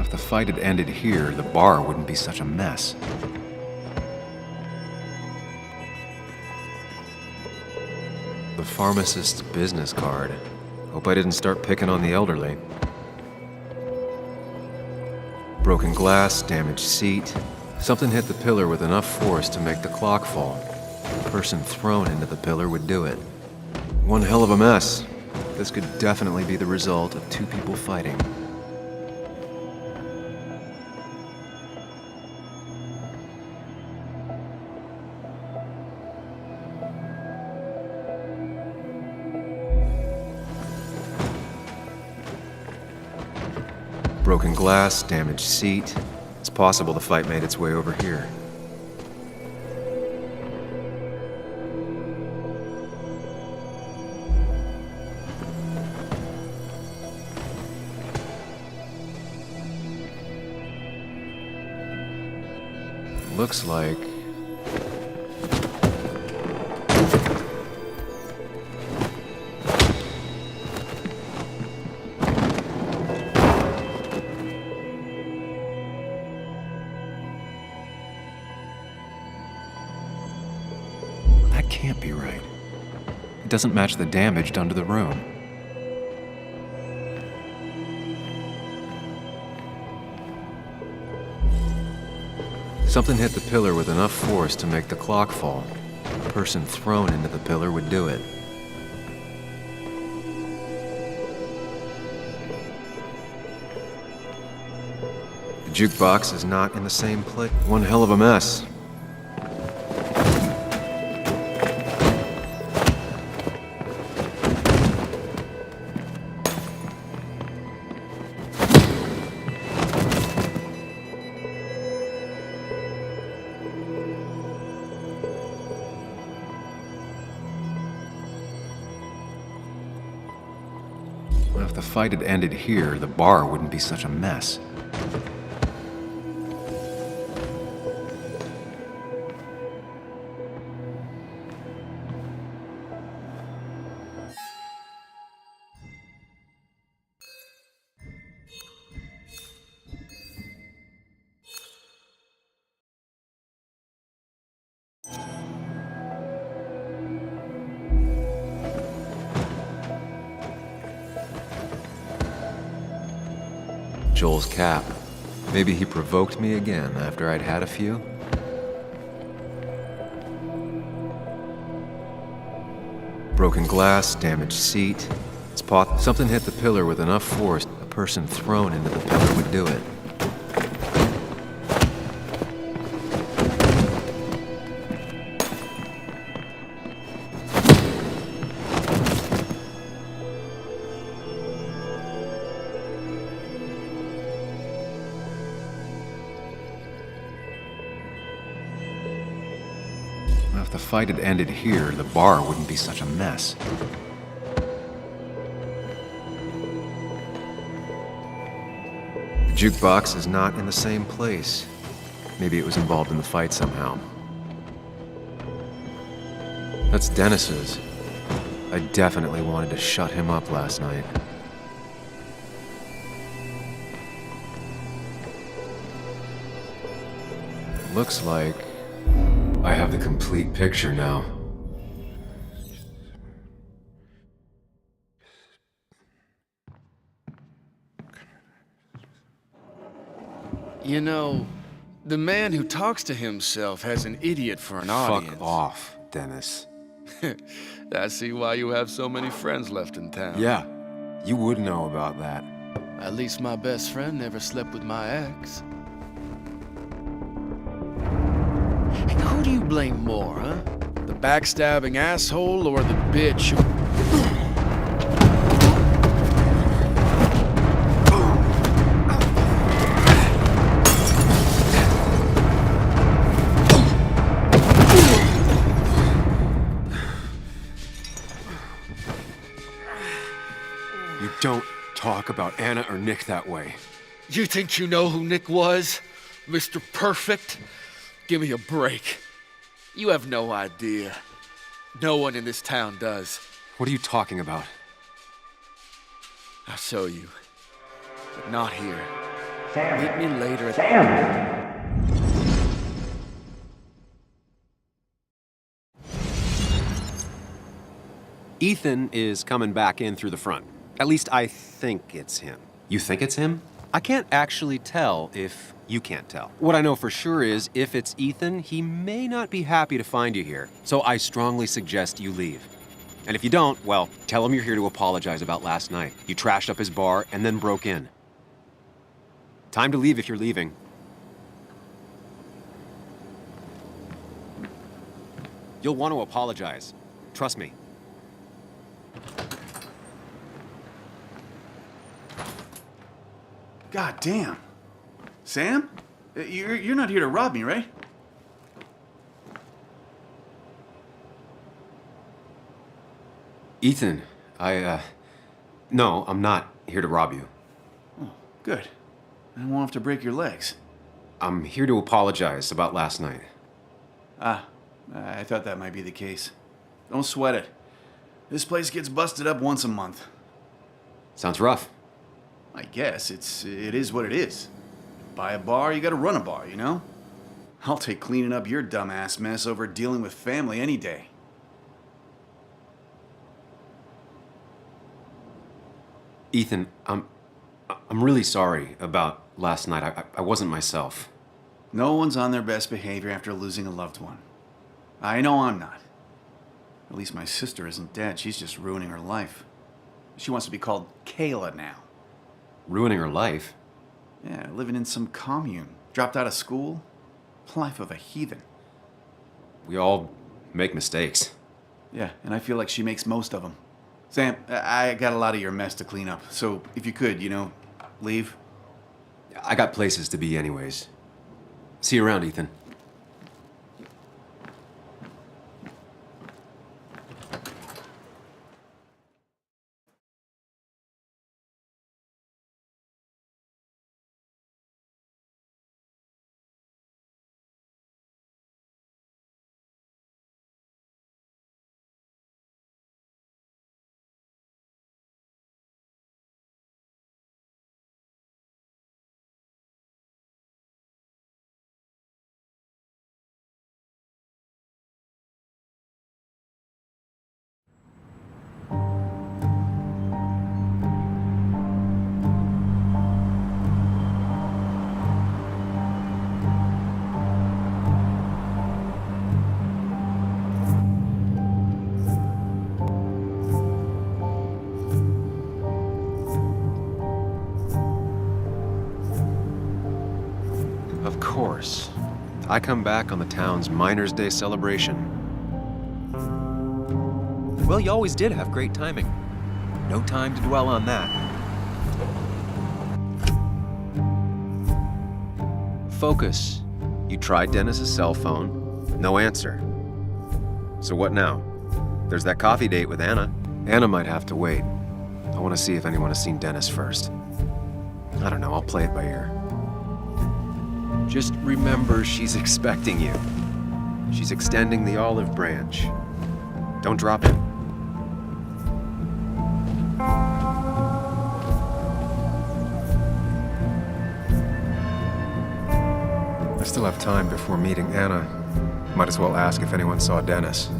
If the fight had ended here, the bar wouldn't be such a mess. The pharmacist's business card. Hope I didn't start picking on the elderly. Broken glass, damaged seat. Something hit the pillar with enough force to make the clock fall. The person thrown into the pillar would do it. One hell of a mess. This could definitely be the result of two people fighting. Broken glass, damaged seat. It's possible the fight made its way over here. Looks like... That can't be right. It doesn't match the damage done to the room. Something hit the pillar with enough force to make the clock fall. A person thrown into the pillar would do it. The jukebox is not in the same place. One hell of a mess. If the fight had ended here, the bar wouldn't be such a mess. Joel's cap. Maybe he provoked me again after I'd had a few? Broken glass, damaged seat. It's something hit the pillar with enough force, a person thrown into the pillar would do it. If the fight had ended here, the bar wouldn't be such a mess. The jukebox is not in the same place. Maybe it was involved in the fight somehow. That's Dennis's. I definitely wanted to shut him up last night. Looks like I have the complete picture now. You know, the man who talks to himself has an idiot for an audience. Fuck off, Dennis. I see why you have so many friends left in town. Yeah, you would know about that. At least my best friend never slept with my ex. Who do you blame more, huh? The backstabbing asshole or the bitch who... You don't talk about Anna or Nick that way. You think you know who Nick was? Mr. Perfect? Give me a break. You have no idea. No one in this town does. What are you talking about? I'll show you. But not here. Meet me later at... Ethan is coming back in through the front. At least I think it's him. You think it's him? I can't actually tell if you can't tell. What I know for sure is if it's Ethan, he may not be happy to find you here. So I strongly suggest you leave. And if you don't, well, tell him you're here to apologize about last night. You trashed up his bar and then broke in. Time to leave if you're leaving. You'll want to apologize. Trust me. God damn. Sam? You're not here to rob me, right? Ethan, no, I'm not here to rob you. Oh, good. I won't have to break your legs. I'm here to apologize about last night. Ah, I thought that might be the case. Don't sweat it. This place gets busted up once a month. Sounds rough. I guess it is what it is. Buy a bar, you gotta run a bar, you know? I'll take cleaning up your dumbass mess over dealing with family any day. Ethan, I'm really sorry about last night. I wasn't myself. No one's on their best behavior after losing a loved one. I know I'm not. At least my sister isn't dead. She's just ruining her life. She wants to be called Kayla now. Ruining her life? Yeah, living in some commune. Dropped out of school. Life of a heathen. We all make mistakes. Yeah, and I feel like she makes most of them. Sam, I got a lot of your mess to clean up, so if you could, leave. I got places to be anyways. See you around, Ethan. Of course. I come back on the town's Miners' Day celebration. Well, you always did have great timing. No time to dwell on that. Focus. You tried Dennis's cell phone. No answer. So what now? There's that coffee date with Anna. Anna might have to wait. I want to see if anyone has seen Dennis first. I don't know, I'll play it by ear. Just remember she's expecting you. She's extending the olive branch. Don't drop it. I still have time before meeting Anna. Might as well ask if anyone saw Dennis.